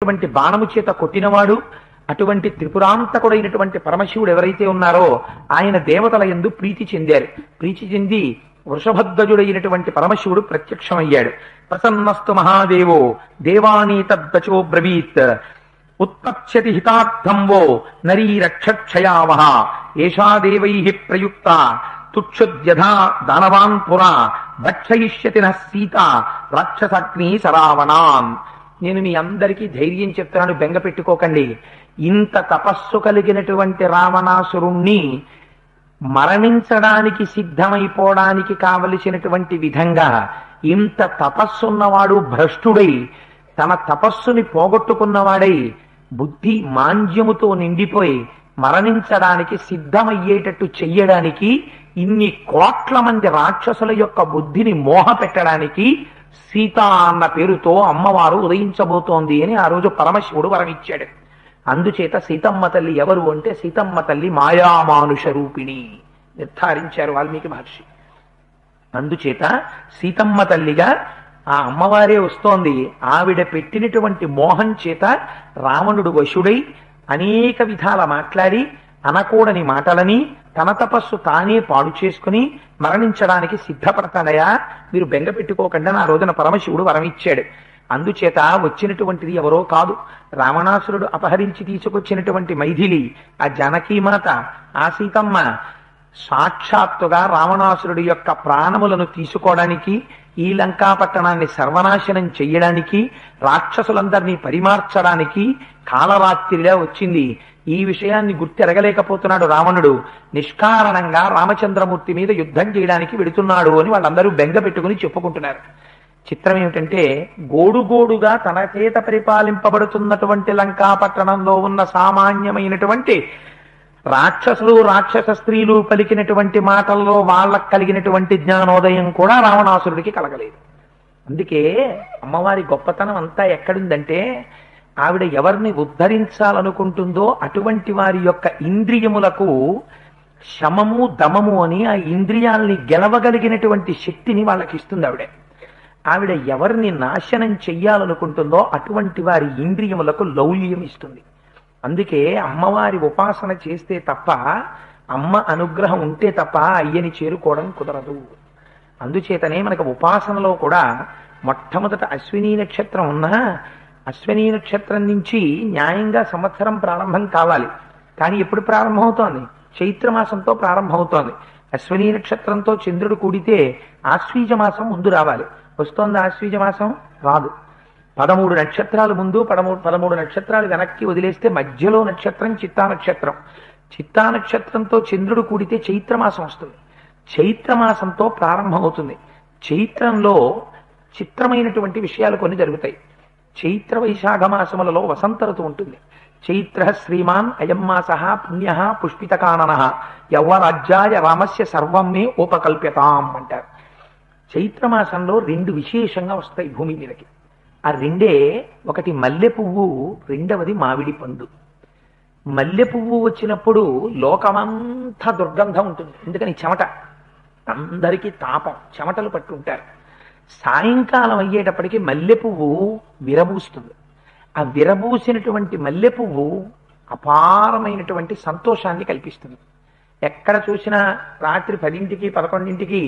దివ్యమైనటువంటి బాణము చేత కొట్టినవాడు, అటువంటి త్రిపురాంతకుడైనటువంటి పరమశివుడు ఎవరైతే ఉన్నారో ఆయన దేవతల యందు ప్రీతి చెందారు. ప్రీతి చెంది వృషభధ్వజుడైనటువంటి పరమశివుడు ప్రత్యక్షమయ్యాడు. ప్రసన్నస్తు మహాదేవో దేవానీ తద్దచో బ్రవీత్ ఉత్పత్స్యతి హితార్థం వో నరీ రక్షక్షయావహ ఏషా దేవై ప్రయుక్త తుక్షుద్యథా దానవాన్ పురా భక్షయిష్యతి నః సీత రాక్షసాగ్ని సరావణాన్. నేను మీ అందరికీ ధైర్యం చెప్తున్నాను, బెంగ పెట్టుకోకండి. ఇంత తపస్సు కలిగినటువంటి రావణాసురుణ్ణి మరణించడానికి సిద్ధమైపోవడానికి కావలసినటువంటి విధంగా ఇంత తపస్సున్నవాడు భ్రష్టుడై తన తపస్సుని పోగొట్టుకున్నవాడై బుద్ధి మాంద్యముతో నిండిపోయి మరణించడానికి సిద్ధమయ్యేటట్టు చెయ్యడానికి ఇన్ని కోట్ల మంది రాక్షసుల యొక్క బుద్ధిని మోహ పెట్టడానికి సీత అన్న పేరుతో అమ్మవారు ఉదయించబోతోంది అని ఆ రోజు పరమశివుడు వరమిచ్చాడు. అందుచేత సీతమ్మ తల్లి ఎవరు అంటే సీతమ్మ తల్లి మాయామానుష రూపిణి నిర్ధారించారు వాల్మీకి మహర్షి. అందుచేత సీతమ్మ తల్లిగా ఆ అమ్మవారే వస్తోంది. ఆవిడ పెట్టినటువంటి మోహం చేత రావణుడు వశుడై అనేక విధాల మాట్లాడి అనకూడని మాటలని తన తపస్సు తానే పాడు చేసుకుని మరణించడానికి సిద్ధపడతాడయా, మీరు బెంగ పెట్టుకోకుండా ఆ రోజున పరమశివుడు వరమిచ్చాడు. అందుచేత వచ్చినటువంటిది ఎవరో కాదు, రావణాసురుడు అపహరించి తీసుకొచ్చినటువంటి మైథిలి ఆ జానకీమాత, ఆ సీతమ్మ సాక్షాత్తుగా రావణాసురుడి యొక్క ప్రాణములను తీసుకోవడానికి, ఈ లంకా పట్టణాన్ని సర్వనాశనం చెయ్యడానికి, రాక్షసులందరినీ పరిమార్చడానికి కాలరాత్రిలా వచ్చింది. ఈ విషయాన్ని గుర్తెరగలేకపోతున్నాడు రావణుడు. నిష్కారణంగా రామచంద్రమూర్తి మీద యుద్ధం చేయడానికి వెడుతున్నాడు అని వాళ్ళందరూ బెంగ పెట్టుకుని చెప్పుకుంటున్నారు. చిత్రం ఏమిటంటే గోడుగోడుగా తన చేత పరిపాలింపబడుతున్నటువంటి లంకా పట్టణంలో ఉన్న సామాన్యమైనటువంటి రాక్షసులు రాక్షస స్త్రీలు పలికినటువంటి మాటల్లో వాళ్ళకు కలిగినటువంటి జ్ఞానోదయం కూడా రావణాసురుడికి కలగలేదు. అందుకే అమ్మవారి గొప్పతనం అంతా ఎక్కడుందంటే ఆవిడ ఎవరిని ఉద్ధరించాలనుకుంటుందో అటువంటి వారి యొక్క ఇంద్రియములకు శమము దమము అని ఆ ఇంద్రియాల్ని గెలవగలిగినటువంటి శక్తిని వాళ్ళకి ఇస్తుంది ఆవిడ. ఆవిడ ఎవరిని నాశనం చెయ్యాలనుకుంటుందో అటువంటి వారి ఇంద్రియములకు లౌల్యం ఇస్తుంది. అందుకే అమ్మవారి ఉపాసన చేస్తే తప్ప, అమ్మ అనుగ్రహం ఉంటే తప్ప అయ్యని చేరుకోవడం కుదరదు. అందుచేతనే మనకు ఉపాసనలో కూడా మొట్టమొదట అశ్విని నక్షత్రం ఉన్నా అశ్విని నక్షత్రం నుంచి న్యాయంగా సంవత్సరం ప్రారంభం కావాలి. కానీ ఎప్పుడు ప్రారంభమవుతోంది? చైత్రమాసంతో ప్రారంభమవుతోంది. అశ్విని నక్షత్రంతో చంద్రుడు కూడితే ఆశ్వీజ మాసం ముందు రావాలి. వస్తోంది ఆశ్వీజ మాసం? రాదు. 13 నక్షత్రాలు ముందు, 13 నక్షత్రాలు వెనక్కి వదిలేస్తే మధ్యలో నక్షత్రం చిత్తా నక్షత్రం. చిత్తా నక్షత్రంతో చంద్రుడు కూడితే చైత్రమాసం వస్తుంది. చైత్రమాసంతో ప్రారంభమవుతుంది. చైత్రంలో చిత్రమైనటువంటి విషయాలు కొన్ని జరుగుతాయి. చైత్ర వైశాఖ మాసములలో వసంత ఋతువు ఉంటుంది. చైత్ర శ్రీమాన్ అయం మాస పుణ్య పుష్పితకానన యవ్వరాజ్యాయ రామస్య సర్వం మే ఉపకల్ప్యతాం అంటారు. చైత్రమాసంలో 2 విశేషంగా వస్తాయి భూమి మీదకి. ఆ 2 ఒకటి మల్లె పువ్వు, రెండవది మామిడి పండు. మల్లె పువ్వు వచ్చినప్పుడు లోకమంతా దుర్గంధం ఉంటుంది. ఎందుకని? చెమట, అందరికీ తాపం, చెమటలు పట్టుంటారు. సాయంకాలం అయ్యేటప్పటికీ మల్లె పువ్వు విరబూస్తుంది. ఆ విరబూసినటువంటి మల్లె పువ్వు అపారమైనటువంటి సంతోషాన్ని కల్పిస్తుంది. ఎక్కడ చూసినా రాత్రి 10ంటికి 11ంటికి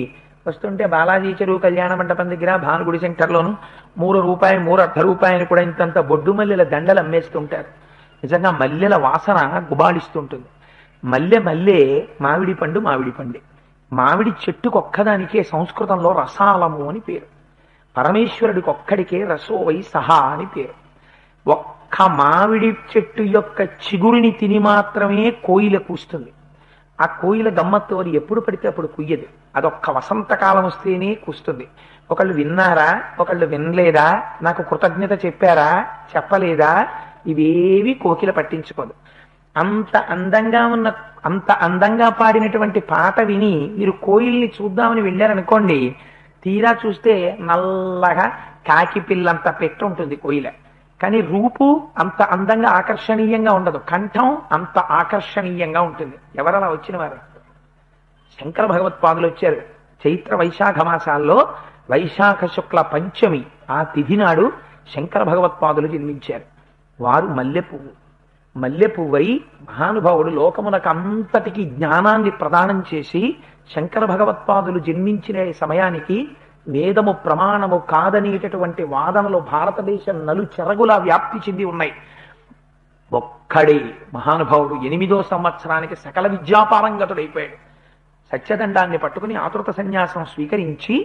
వస్తుంటే బాలాజీ చెరువు కళ్యాణ మండపం దగ్గర భానుగుడి సెంటర్లోను ₹3, ₹3.50 కూడా ఇంతంత బొడ్డు మల్లెల దండలు అమ్మేస్తుంటారు. నిజంగా మల్లెల వాసన గుబాళిస్తుంటుంది. మల్లె మామిడి పండు మామిడి పండే. మామిడి చెట్టుకు ఒక్కదానికే సంస్కృతంలో రసాలము అని పేరు. పరమేశ్వరుడికి ఒక్కడికే రసోవై సహా అని పేరు. ఒక్క మామిడి చెట్టు యొక్క చిగురిని తిని మాత్రమే కోయిల కూస్తుంది. ఆ కోయిల గమ్మత్తు అది ఎప్పుడు పడితే అప్పుడు కుయ్యదు. అదొక్క వసంతకాలం వస్తేనే కూస్తుంది. ఒకళ్ళు విన్నారా, ఒకళ్ళు వినలేదా, నాకు కృతజ్ఞత చెప్పారా, చెప్పలేదా, ఇవేవి కోకిల పట్టించుకోదు. అంత అందంగా పాడినటువంటి పాట విని మీరు కోయిల్ని చూద్దామని వెళ్ళారనుకోండి, తీరా చూస్తే నల్లగా కాకి పిల్లంత పెట్టు ఉంటుంది కోయిల. కానీ రూపు అంత అందంగా ఆకర్షణీయంగా ఉండదు, కంఠం అంత ఆకర్షణీయంగా ఉంటుంది. ఎవరలా వచ్చిన వారు? శంకర భగవత్పాదులు వచ్చారు. చైత్ర వైశాఖ మాసాల్లో వైశాఖ శుక్ల పంచమి ఆ తిథి నాడు శంకర భగవత్పాదులు జన్మించారు. వారు మల్లెపువ్వు. మల్లెపువ్వై మహానుభావుడు లోకమునకు అంతటికి జ్ఞానాన్ని ప్రదానం చేసి శంకర భగవత్పాదులు జన్మించిన సమయానికి వేదము ప్రమాణము కాదనేటటువంటి వాదనలు భారతదేశం నలుచెరగులా వ్యాప్తి చెంది ఉన్నాయి. ఒక్కడే మహానుభావుడు 8వ సంవత్సరానికి సకల విద్యాపారంగతుడైపోయాడు. సత్యదండాన్ని పట్టుకుని ఆతృత సన్యాసం స్వీకరించి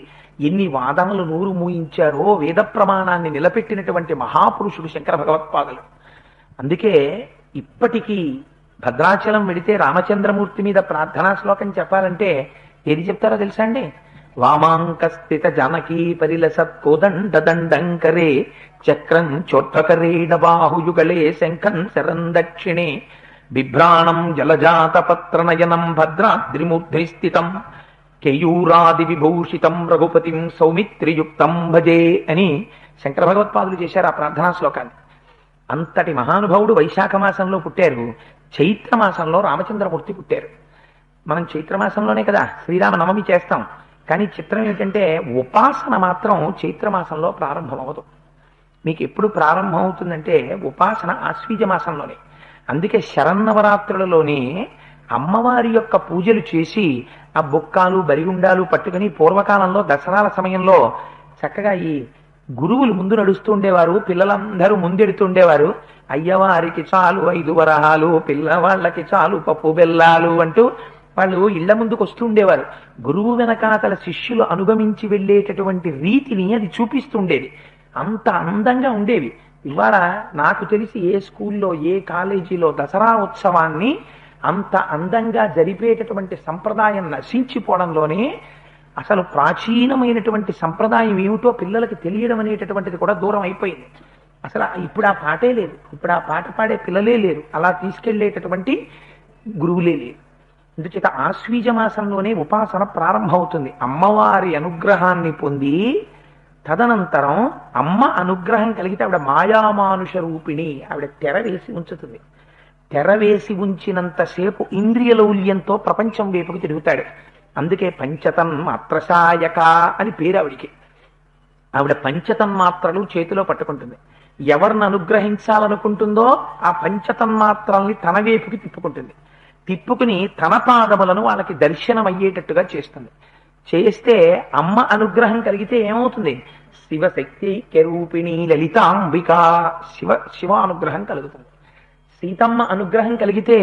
ఎన్ని వాదనలు నూరు మూయించారో వేద ప్రమాణాన్ని నిలబెట్టినటువంటి మహాపురుషుడు శంకర భగవత్పాదులు. అందుకే ఇప్పటికీ భద్రాచలం వెడితే రామచంద్రమూర్తి మీద ప్రార్థనా శ్లోకం చెప్పాలంటే ఏది చెప్తారో తెలుసా అండి? వామాంకస్థిత జానకీ పరిలసత్ కోదండ దండంకరే చక్రం చోట్రకరేణ బాహుయుగళే శంఖం శరం దక్షిణే బిభ్రాణం జలజాత పత్రనయనం భద్రాద్రిమూర్ధి స్థితం కేయూరాది విభూషితం రఘుపతిం సౌమిత్రియుక్తం భజే అని శంకర భగవత్పాదులు చేశారు ఆ ప్రార్థనా శ్లోకాన్ని. అంతటి మహానుభావుడు వైశాఖ మాసంలో పుట్టారు. చైత్రమాసంలో రామచంద్రమూర్తి పుట్టారు. మనం చైత్రమాసంలోనే కదా శ్రీరామ నవమి చేస్తాం. కానీ చిత్రం ఏమిటంటే ఉపాసన మాత్రం చైత్రమాసంలో ప్రారంభం అవ్వదు. మీకు ఎప్పుడు ప్రారంభం అవుతుందంటే ఉపాసన ఆశ్వీజ మాసంలోనే. అందుకే శరన్నవరాత్రులలోనే అమ్మవారి యొక్క పూజలు చేసి ఆ బొక్కాలు బరిగుండాలు పట్టుకుని పూర్వకాలంలో దసరాల సమయంలో చక్కగా ఈ గురువులు ముందు నడుస్తూ ఉండేవారు, పిల్లలందరూ ముందెడుతుండేవారు. అయ్యవారికి చాలు 5 వరహాలు, పిల్లవాళ్ళకి చాలు పప్పు బెల్లాలు అంటూ వాళ్ళు ఇళ్ల ముందుకు వస్తూ ఉండేవారు. గురువు వెనకాతల శిష్యులు అనుగమించి వెళ్ళేటటువంటి రీతిని అది చూపిస్తుండేది. అంత అందంగా ఉండేవి. ఇవాళ నాకు తెలిసి ఏ స్కూల్లో ఏ కాలేజీలో దసరా ఉత్సవాన్ని అంత అందంగా జరిపేటటువంటి సంప్రదాయం నశించిపోవడంలోనే అసలు ప్రాచీనమైనటువంటి సంప్రదాయం ఏమిటో పిల్లలకి తెలియడం అనేటటువంటిది కూడా దూరం అయిపోయింది. అసలు ఇప్పుడు ఆ పాటే లేదు, ఇప్పుడు ఆ పాట పాడే పిల్లలే లేరు, అలా తీసుకెళ్లేటటువంటి గురువులే లేరు. అందుచేత ఆశ్వీజ మాసంలోనే ఉపాసన ప్రారంభమవుతుంది. అమ్మవారి అనుగ్రహాన్ని పొంది తదనంతరం అమ్మ అనుగ్రహం కలిగితే ఆవిడ మాయామానుష రూపిణి, ఆవిడ తెర వేసి ఉంచుతుంది. తెర వేసి ఉంచినంతసేపు ఇంద్రియ లౌల్యంతో ప్రపంచం వైపుకి తిరుగుతాడు. అందుకే పంచతన్మాత్రశాయక అని పేరు ఆవిడికి. ఆవిడ పంచతన్మాత్రలు చేతిలో పట్టుకుంటుంది. ఎవరిని అనుగ్రహించాలనుకుంటుందో ఆ పంచతన్మాత్రల్ని తన వైపుకి తిప్పుకుంటుంది. తిప్పుకుని తన పాదములను వాళ్ళకి దర్శనం అయ్యేటట్టుగా చేస్తుంది. చేస్తే అమ్మ అనుగ్రహం కలిగితే ఏమవుతుంది? శివశక్తి కెరూపిణి లలితాంబిక, శివ అనుగ్రహం కలుగుతుంది. సీతమ్మ అనుగ్రహం కలిగితే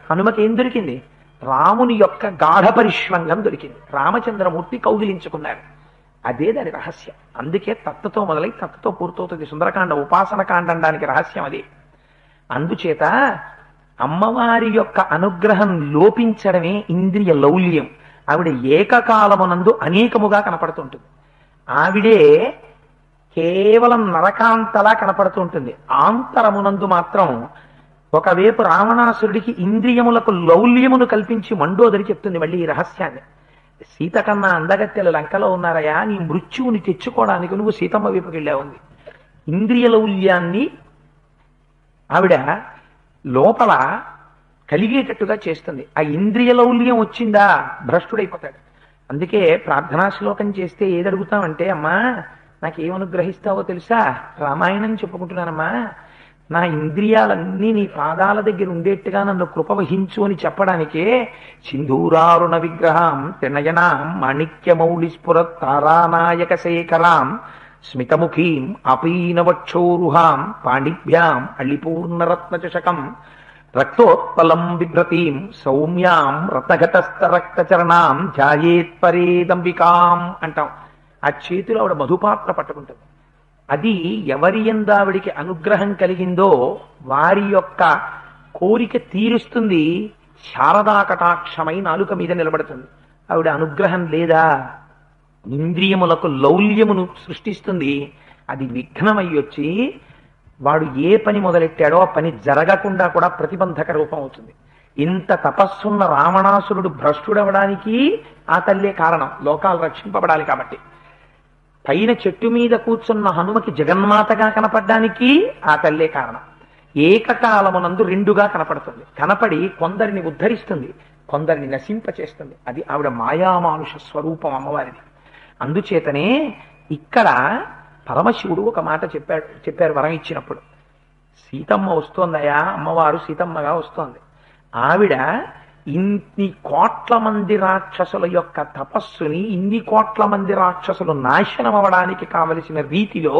హనుమకి ఏం దొరికింది? రాముని యొక్క గాఢ పరిష్వంగం దొరికింది. రామచంద్రమూర్తి కౌగిలించుకున్నారు. అదే దాని రహస్యం. అందుకే తత్తుతో మొదలై తత్తుతో పూర్తవుతుంది సుందరకాండ, ఉపాసన కాండ అనడానికి రహస్యం అది. అందుచేత అమ్మవారి యొక్క అనుగ్రహం లోపించడమే ఇంద్రియ లౌల్యం. ఆవిడ ఏకకాలమునందు అనేకముగా కనపడుతుంటుంది. ఆవిడే కేవలం నరకాంతలా కనపడుతూ ఉంటుంది. ఆంతరమునందు మాత్రం ఒకవైపు రావణాసురుడికి ఇంద్రియములకు లౌల్యమును కల్పించి మండోదరి చెప్తుంది మళ్ళీ ఈ రహస్యాన్ని. సీత కన్నా అందగత్తెలు లంకలో ఉన్నారయా, నీ మృత్యువుని తెచ్చుకోవడానికి నువ్వు సీతమ్మ వైపుకి వెళ్ళావుంది. ఇంద్రియ లౌల్యాన్ని ఆవిడ లోపల కలిగేటట్టుగా చేస్తుంది. ఆ ఇంద్రియ లౌల్యం వచ్చిందా భ్రష్టుడైపోతాడు. అందుకే ప్రార్థనా శ్లోకం చేస్తే ఏది అడుగుతామంటే, అమ్మా నాకేమనుగ్రహిస్తావో తెలుసా? రామాయణం చెప్పుకుంటున్నానమ్మా, నా ఇంద్రియాలన్నీ నీ పాదాల దగ్గర ఉండేట్టుగా నన్ను కృప వహించు అని చెప్పడానికే సింధూరారుణ విగ్రహం త్రినయనాం మాణిక్యమౌళి స్ఫురత్ తారానాయక శేఖరాం స్మితముఖీం అపీనవక్షోరుహాం పాణిభ్యాం అళిపూర్ణరత్న చషకం రక్తోత్పలం బిభ్రతీం సౌమ్యాం రత్నఘటస్థరక్తచరణాం ధ్యాయేత్పరేదంబికాం అంటాం. ఆ చేతిలో ఆవిడ మధుపాత్ర పట్టుకుంటుంది. అది ఎవరి యందావిడికి అనుగ్రహం కలిగిందో వారి యొక్క కోరిక తీరుస్తుంది. శారదా కటాక్షమై నాలుక మీద నిలబడుతుంది. ఆవిడ అనుగ్రహం లేదా ఇంద్రియములకు లౌల్యమును సృష్టిస్తుంది. అది విఘ్నమై వచ్చి వాడు ఏ పని మొదలెట్టాడో ఆ పని జరగకుండా కూడా ప్రతిబంధక రూపం అవుతుంది. ఇంత తపస్సున్న రావణాసురుడు భ్రష్టుడవడానికి ఆ తల్లే కారణం, లోకాలు రక్షింపబడాలి కాబట్టి. పైన చెట్టు మీద కూర్చున్న హనుమకి జగన్మాతగా కనపడడానికి ఆ తల్లే కారణం. ఏకకాలమునందు రెండుగా కనపడుతుంది. కనపడి కొందరిని ఉద్ధరిస్తుంది, కొందరిని నశింపచేస్తుంది. అది ఆవిడ మాయామానుష స్వరూపం అమ్మవారిది. అందుచేతనే ఇక్కడ పరమశివుడు ఒక మాట చెప్పారు వరం ఇచ్చినప్పుడు. సీతమ్మ వస్తోందయా, అమ్మవారు సీతమ్మగా వస్తోంది. ఆవిడ ఇన్ని కోట్ల మంది రాక్షసుల యొక్క తపస్సుని, ఇన్ని కోట్ల మంది రాక్షసులు నాశనం అవ్వడానికి కావలసిన రీతిలో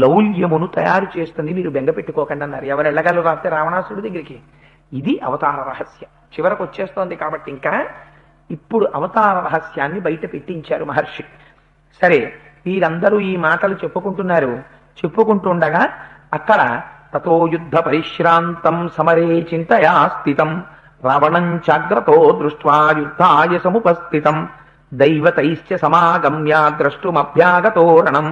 లౌల్యమును తయారు చేస్తుంది. మీరు బెంగ పెట్టుకోకండి అన్నారు. ఎవరు వెళ్ళగలరు రాస్తే రావణాసుడి దగ్గరికి. ఇది అవతార రహస్యం. చివరకు వచ్చేస్తోంది కాబట్టి ఇంకా ఇప్పుడు అవతార రహస్యాన్ని బయట పెట్టించారు మహర్షి. సరే, వీరందరూ ఈ మాటలు చెప్పుకుంటున్నారు. చెప్పుకుంటుండగా అక్కడ తతో యుద్ధ పరిశ్రాంతం సమరే చింతయా స్థితం రావణం చాగ్రతో దృష్ట్వా యుద్ధాయ సముపస్థితం దైవతైశ్చ సమాగమ్య ద్రష్టుమభ్యాగతోరణం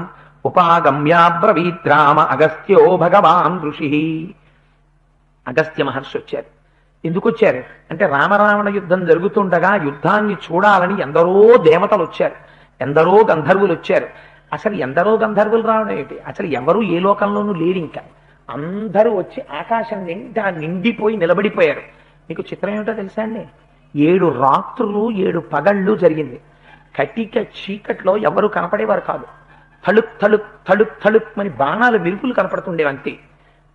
ఉపాగమ్యాబ్రవీద్రామ అగస్త్యో భగవాన్ ఋషి. అగస్త్య మహర్షి వచ్చారు. ఎందుకు వచ్చారు అంటే రామరావణ యుద్ధం జరుగుతుండగా యుద్ధాన్ని చూడాలని ఎందరో దేవతలు వచ్చారు, ఎందరో గంధర్వులు వచ్చారు. అసలు ఎందరో గంధర్వులు రావడం ఏంటి, అసలు ఎవరు ఏ లోకంలోనూ లేరు. ఇంకా అందరూ వచ్చి ఆకాశం నిండా నిండిపోయి నిలబడిపోయారు. మీకు చిత్రం ఏమిటో తెలుసా అండి? 7 రాత్రులు 7 పగళ్ళు జరిగింది. కటిక చీకట్లో ఎవరు కనపడేవారు కాదు. తళుక్ తళుక్ తళుక్ తళుక్ అని బాణాలు విరుపులు కనపడుతుండేవి అంతే.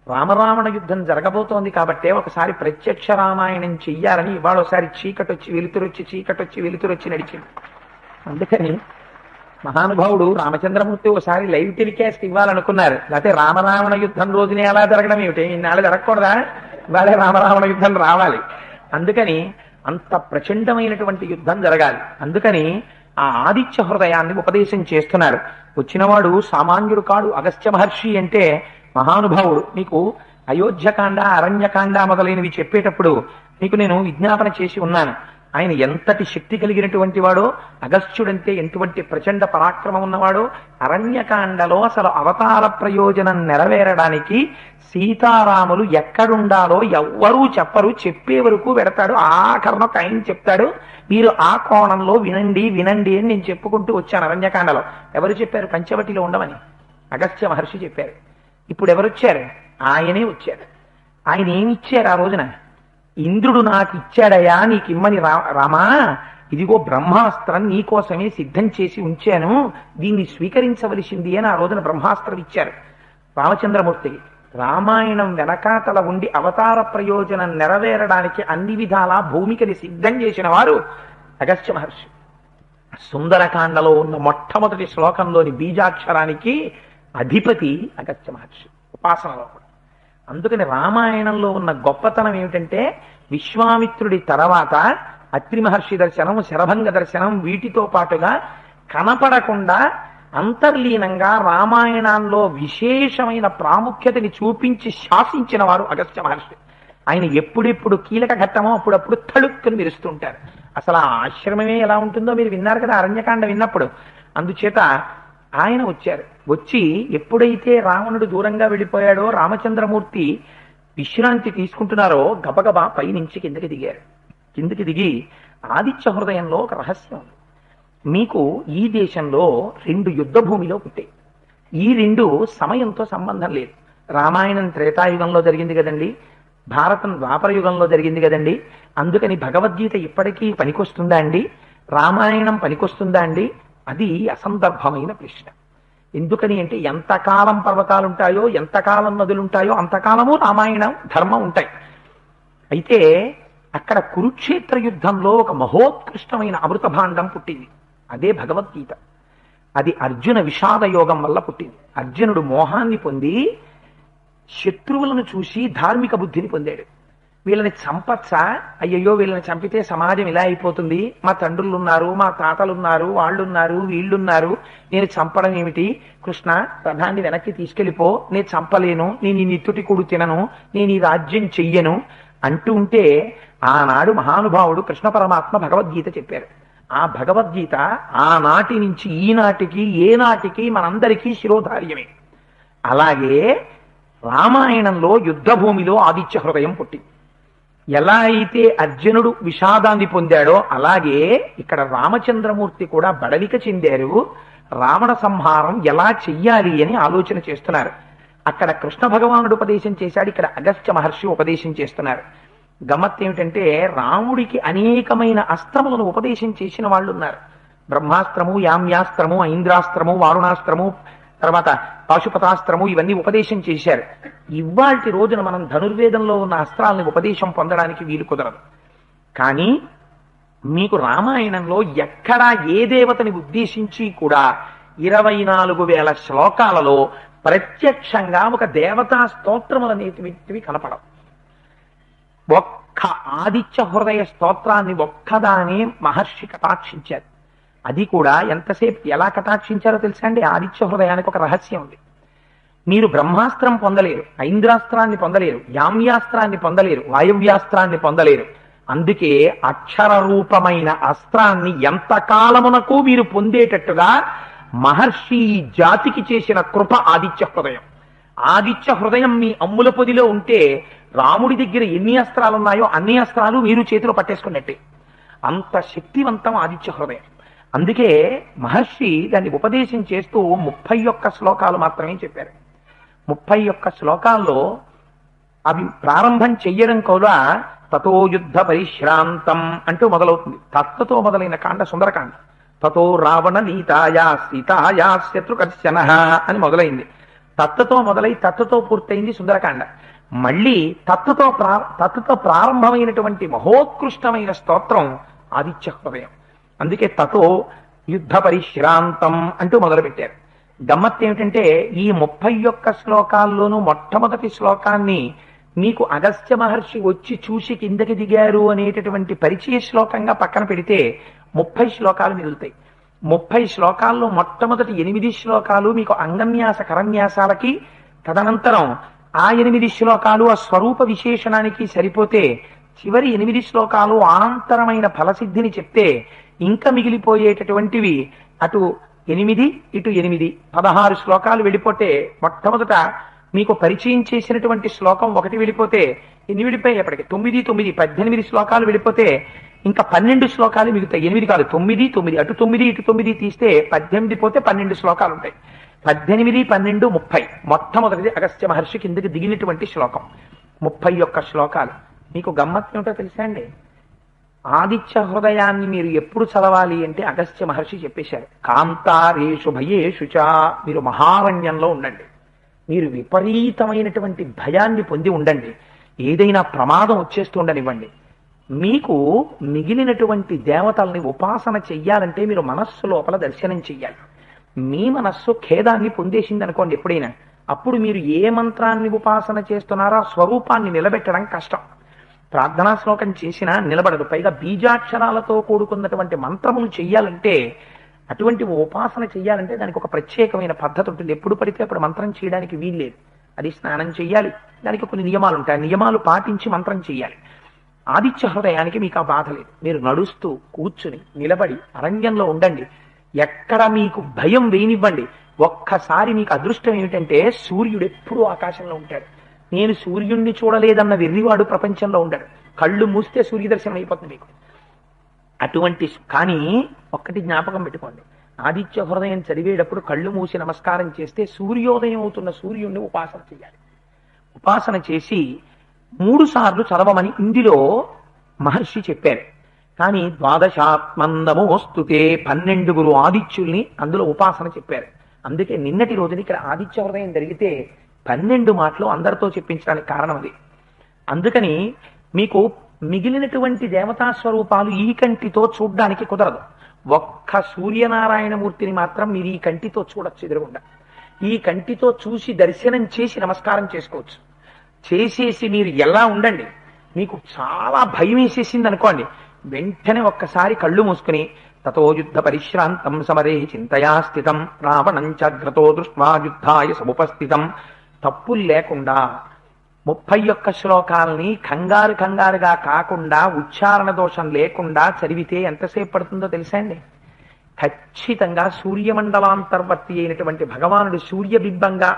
రామరావణ యుద్ధం జరగబోతోంది కాబట్టే ఒకసారి ప్రత్యక్ష రామాయణం చెయ్యాలని ఇవాళ ఒకసారి చీకటొచ్చి వెలుతురొచ్చి చీకటొచ్చి వెలుతురొచ్చి నడిచింది. అందుకని మహానుభావుడు రామచంద్రమూర్తి ఒకసారి లైవ్ టెలికాస్ట్ ఇవ్వాలనుకున్నారు. లేకపోతే రామరావణ యుద్ధం రోజునే అలా జరగడం ఏమిటి, ఇన్నాళ్ళు జరగకూడదా? ఇవాళే రామరావణ యుద్ధం రావాలి. అందుకని అంత ప్రచండమైనటువంటి యుద్ధం జరగాలి. అందుకని ఆ ఆదిత్య హృదయాన్ని ఉపదేశం చేస్తున్నారు. వచ్చినవాడు సామాన్యుడు కాడు. అగస్త్య మహర్షి అంటే మహానుభావుడు. మీకు అయోధ్యకాండ, అరణ్యకాండ మొదలైనవి చెప్పేటప్పుడు మీకు నేను విజ్ఞాపన చేసి ఉన్నాను. ఆయన ఎంతటి శక్తి కలిగినటువంటి వాడో, అగస్త్యుడంటే ఎటువంటి ప్రచండ పరాక్రమం ఉన్నవాడో. అరణ్యకాండలో అసలు అవతార ప్రయోజనం నెరవేరడానికి సీతారాములు ఎక్కడుండాలో ఎవ్వరూ చెప్పరు, చెప్పే వరకు పెడతాడు. ఆఖరణ ఆయన చెప్తాడు, మీరు ఆ కోణంలో వినండి వినండి అని నేను చెప్పుకుంటూ వచ్చాను. అరణ్యకాండలో ఎవరు చెప్పారు? పంచవటిలో ఉండమని అగస్త్య మహర్షి చెప్పారు. ఇప్పుడు ఎవరు వచ్చారు? ఆయనే వచ్చారు. ఆయన ఏమిచ్చారు ఆ రోజున? ఇంద్రుడు నాకు ఇచ్చాడయా, నీకు ఇమ్మని రామా, ఇదిగో బ్రహ్మాస్త్రం నీకోసమే సిద్ధం చేసి ఉంచాను, దీన్ని స్వీకరించవలసింది అని ఆ రోజున బ్రహ్మాస్త్రం ఇచ్చారు రామచంద్రమూర్తికి. రామాయణం వెనకాతల ఉండి అవతార ప్రయోజనం నెరవేరడానికి అన్ని విధాలా భూమికని సిద్ధం చేసిన వారు అగస్త్య మహర్షి. సుందరకాండలో ఉన్న మొట్టమొదటి శ్లోకంలోని బీజాక్షరానికి అధిపతి అగస్త్య మహర్షి, ఉపాసనలో కూడా. అందుకని రామాయణంలో ఉన్న గొప్పతనం ఏమిటంటే విశ్వామిత్రుడి తర్వాత అత్రి మహర్షి దర్శనం, శరభంగ దర్శనం, వీటితో పాటుగా కనపడకుండా అంతర్లీనంగా రామాయణంలో విశేషమైన ప్రాముఖ్యతని చూపించి శాసించిన వారు అగస్త్య మహర్షి. ఆయన ఎప్పుడెప్పుడు కీలక ఘట్టమో అప్పుడప్పుడు తళుక్కుని మెరుస్తుంటారు. అసలు ఆ ఆశ్రమమే ఎలా ఉంటుందో మీరు విన్నారు కదా అరణ్యకాండ విన్నప్పుడు. అందుచేత ఆయన వచ్చారు. వచ్చి ఎప్పుడైతే రావణుడు దూరంగా వెళ్ళిపోయాడో రామచంద్రమూర్తి విశ్రాంతి తీసుకుంటున్నారో గబగబా పైనుంచి కిందకి దిగారు. కిందకి దిగి ఆదిత్య హృదయంలో ఒక రహస్యం ఉంది. మీకు ఈ దేశంలో 2 యుద్ధ భూమిలో పుట్టాయి. ఈ 2 సమయంతో సంబంధం లేదు. రామాయణం త్రేతాయుగంలో జరిగింది కదండి, భారతం ద్వాపర యుగంలో జరిగింది కదండి. అందుకని భగవద్గీత ఇప్పటికీ పనికొస్తుందా అండి, రామాయణం పనికొస్తుందా అండి? అది అసందర్భమైన ప్రశ్న. ఎందుకని అంటే ఎంతకాలం పర్వతాలుంటాయో, ఎంతకాలం నదులుంటాయో అంతకాలము రామాయణం ధర్మం ఉంటాయి. అయితే అక్కడ కురుక్షేత్ర యుద్ధంలో ఒక మహోత్కృష్టమైన అమృత భాండం పుట్టింది. అదే భగవద్గీత. అది అర్జున విషాద యోగం వల్ల పుట్టింది. అర్జునుడు మోహాన్ని పొంది శత్రువులను చూసి ధార్మిక బుద్ధిని పొందాడు. వీళ్ళని చంపచ్చా, అయ్యయ్యో వీళ్ళని చంపితే సమాజం ఇలా అయిపోతుంది, మా తండ్రులు ఉన్నారు, మా తాతలున్నారు, వాళ్ళున్నారు, వీళ్ళున్నారు, నేను చంపడం ఏమిటి, కృష్ణ రథాన్ని వెనక్కి తీసుకెళ్ళిపో, నేను చంపలేను, నేను ఈ నిత్తుటి కూడు తినను, నేను ఈ రాజ్యం చెయ్యను అంటూ ఉంటే ఆనాడు మహానుభావుడు కృష్ణ పరమాత్మ భగవద్గీత చెప్పారు. ఆ భగవద్గీత ఆనాటి నుంచి ఈనాటికి ఏనాటికి మనందరికీ శిరోధార్యమే. అలాగే రామాయణంలో యుద్ధ భూమిలో ఆదిత్య హృదయం పుట్టింది. ఎలా అయితే అర్జునుడు విషాదాన్ని పొందాడో అలాగే ఇక్కడ రామచంద్రమూర్తి కూడా బడలిక చెందారు. రావణ సంహారం ఎలా చెయ్యాలి అని ఆలోచన చేస్తున్నారు. అక్కడ కృష్ణ భగవానుడు ఉపదేశం చేశాడు, ఇక్కడ అగస్త్య మహర్షి ఉపదేశం చేస్తున్నారు. గమ్మత్ ఏమిటంటే రాముడికి అనేకమైన అస్త్రములను ఉపదేశం చేసిన వాళ్ళు ఉన్నారు. బ్రహ్మాస్త్రము, యామ్యాస్త్రము, ఐంద్రాస్త్రము, వారుణాస్త్రము, తర్వాత పాశుపతాస్త్రము ఇవన్నీ ఉపదేశం చేశారు. ఇవాల్టి రోజున మనం ధనుర్వేదంలో ఉన్న అస్త్రాలని ఉపదేశం పొందడానికి వీలు కుదరదు. కానీ మీకు రామాయణంలో ఎక్కడా ఏ దేవతని ఉద్దేశించి కూడా 24,000 శ్లోకాలలో ప్రత్యక్షంగా ఒక దేవతా స్తోత్రములు అనేటివి కనపడవు. ఒక్క ఆదిత్య హృదయ స్తోత్రాన్ని ఒక్కదానే మహర్షి కటాక్షించారు. అది కూడా ఎంతసేపు ఎలా కటాక్షించారో తెలుసా అండి? ఆదిత్య హృదయానికి ఒక రహస్యం ఉంది. మీరు బ్రహ్మాస్త్రం పొందలేరు, ఐంద్రాస్త్రాన్ని పొందలేరు, యామ్యాస్త్రాన్ని పొందలేరు, వాయవ్యాస్త్రాన్ని పొందలేరు. అందుకే అక్షర రూపమైన అస్త్రాన్ని ఎంతకాలమునకు మీరు పొందేటట్టుగా మహర్షి జాతికి చేసిన కృప ఆదిత్య హృదయం. ఆదిత్య హృదయం మీ అమ్ముల పొదిలో ఉంటే రాముడి దగ్గర ఎన్ని అస్త్రాలున్నాయో అన్ని అస్త్రాలు మీరు చేతిలో పట్టేసుకున్నట్టే. అంత శక్తివంతం ఆదిత్య హృదయం. అందుకే మహర్షి దాన్ని ఉపదేశం చేస్తూ 31 శ్లోకాలు మాత్రమే చెప్పారు. 31 శ్లోకాల్లో అవి ప్రారంభం చెయ్యడం కూడా తతో యుద్ధ పరిశ్రాంతం అంటూ మొదలవుతుంది. తత్వతో మొదలైన కాండ సుందరకాండ. తతో రావణ నీతాయా సీతాయా శత్రుకర్షణ అని మొదలైంది. తత్వతో మొదలై తత్వతో పూర్తయింది సుందరకాండ. మళ్ళీ తత్వతో ప్రారంభమైనటువంటి మహోత్కృష్టమైన స్తోత్రం ఆదిత్య హృదయం. అందుకే తతో యుద్ధ పరిశ్రాంతం అంటూ మొదలుపెట్టారు. గమ్మత్ ఏమిటంటే ఈ 31 శ్లోకాల్లోనూ మొట్టమొదటి శ్లోకాన్ని మీకు అగస్త్య మహర్షి వచ్చి చూసి కిందకి దిగారు అనేటటువంటి పరిచయ శ్లోకంగా పక్కన పెడితే 30 శ్లోకాలు మిగులుతాయి. 30 శ్లోకాల్లో మొట్టమొదటి 8 శ్లోకాలు మీకు అంగన్యాస కరన్యాసాలకి, తదనంతరం ఆ 8 శ్లోకాలు ఆ స్వరూప విశేషణానికి సరిపోతే చివరి 8 శ్లోకాలు అనంతరమైన ఫలసిద్ధిని చెప్తే ఇంకా మిగిలిపోయేటటువంటివి అటు 8 ఇటు 8 16 శ్లోకాలు వెళ్ళిపోతే మొట్టమొదట మీకు పరిచయం చేసినటువంటి శ్లోకం ఒకటి వెళ్ళిపోతే ఎన్ని వెళ్ళిపోయేప్పటికి 9 9 18 శ్లోకాలు వెళ్ళిపోతే ఇంకా 12 శ్లోకాలు మిగుతాయి. 8 కాదు 9 9 అటు 9 ఇటు 9 తీస్తే 18 పోతే 12 శ్లోకాలు ఉంటాయి. 18 12 30 మొట్టమొదటిది అగస్త్య మహర్షి కిందకి దిగినటువంటి శ్లోకం. 31 శ్లోకాలు. మీకు గమ్మత్ ఏమిటో తెలుసా అండి? ఆదిత్య హృదయాన్ని మీరు ఎప్పుడు చదవాలి అంటే అగస్త్య మహర్షి చెప్పేశారు. కాంతారేషు భయేషు చ, మీరు మహారణ్యంలో ఉండండి, మీరు విపరీతమైనటువంటి భయాన్ని పొంది ఉండండి, ఏదైనా ప్రమాదం వచ్చేస్తుండనివ్వండి. మీకు మిగిలినటువంటి దేవతల్ని ఉపాసన చెయ్యాలంటే మీరు మనస్సు లోపల దర్శనం చెయ్యాలి. మీ మనస్సు ఖేదాన్ని పొందేసింది అనుకోండి ఎప్పుడైనా, అప్పుడు మీరు ఏ మంత్రాన్ని ఉపాసన చేస్తున్నారో ఆ స్వరూపాన్ని నిలబెట్టడం కష్టం. ప్రార్థనా శ్లోకం చేసినా నిలబడదు. పైగా బీజాక్షరాలతో కూడుకున్నటువంటి మంత్రములు చెయ్యాలంటే, అటువంటి ఉపాసన చెయ్యాలంటే దానికి ఒక ప్రత్యేకమైన పద్ధతి ఉంటుంది. ఎప్పుడు పడితే అప్పుడు మంత్రం చేయడానికి వీల్లేదు. అది స్నానం చెయ్యాలి, దానికి కొన్ని నియమాలు ఉంటాయి. నియమాలు పాటించి మంత్రం చెయ్యాలి. ఆదిత్య హృదయానికి మీకు ఆ బాధ లేదు. మీరు నడుస్తూ కూర్చుని నిలబడి అరణ్యంలో ఉండండి, ఎక్కడ మీకు భయం వేయనివ్వండి. ఒక్కసారి మీకు అదృష్టం ఏమిటంటే సూర్యుడు ఎప్పుడూ ఆకాశంలో ఉంటాడు. నేను సూర్యుడిని చూడలేదన్న వెర్రివాడు ప్రపంచంలో ఉండడు. కళ్ళు మూస్తే సూర్యదర్శనం అయిపోతుంది మీకు. అటువంటి కానీ ఒక్కటి జ్ఞాపకం పెట్టుకోండి, ఆదిత్య హృదయం చదివేటప్పుడు కళ్ళు మూసి నమస్కారం చేస్తే సూర్యోదయం అవుతున్న సూర్యుడిని ఉపాసన చేయాలి. ఉపాసన చేసి 3 సార్లు చదవమని ఇందులో మహర్షి చెప్పారు. కానీ 12ఆత్మందమోస్తుతే 12 ఆదిత్యుల్ని అందులో ఉపాసన చెప్పారు. అందుకే నిన్నటి రోజున ఇక్కడ ఆదిత్య హృదయం జరిగితే 12 మాటలు అందరితో చెప్పించడానికి కారణం అది. అందుకని మీకు మిగిలినటువంటి దేవతా స్వరూపాలు ఈ కంటితో చూడ్డానికి కుదరదు. ఒక్క సూర్యనారాయణమూర్తిని మాత్రం మీరు ఈ కంటితో చూడొచ్చు ఎదురుగుండా. ఈ కంటితో చూసి దర్శనం చేసి నమస్కారం చేసుకోవచ్చు. చేసేసి మీరు ఎలా ఉండండి, మీకు చాలా భయం వేసేసింది అనుకోండి, వెంటనే ఒక్కసారి కళ్ళు మూసుకుని తతో యుద్ధ పరిశ్రాంతం సమరే చింతయా స్థితం రావణం చాగ్రతో దృష్ట్వా యుద్ధాయ సముపస్థితం, తప్పులు లేకుండా 31 శ్లోకాలని కంగారుగా కాకుండా ఉచ్చారణ దోషం లేకుండా చదివితే ఎంతసేపు పడుతుందో తెలుసా అండి? ఖచ్చితంగా సూర్యమండలాంతర్వర్తి అయినటువంటి భగవానుడు సూర్యబింబంగా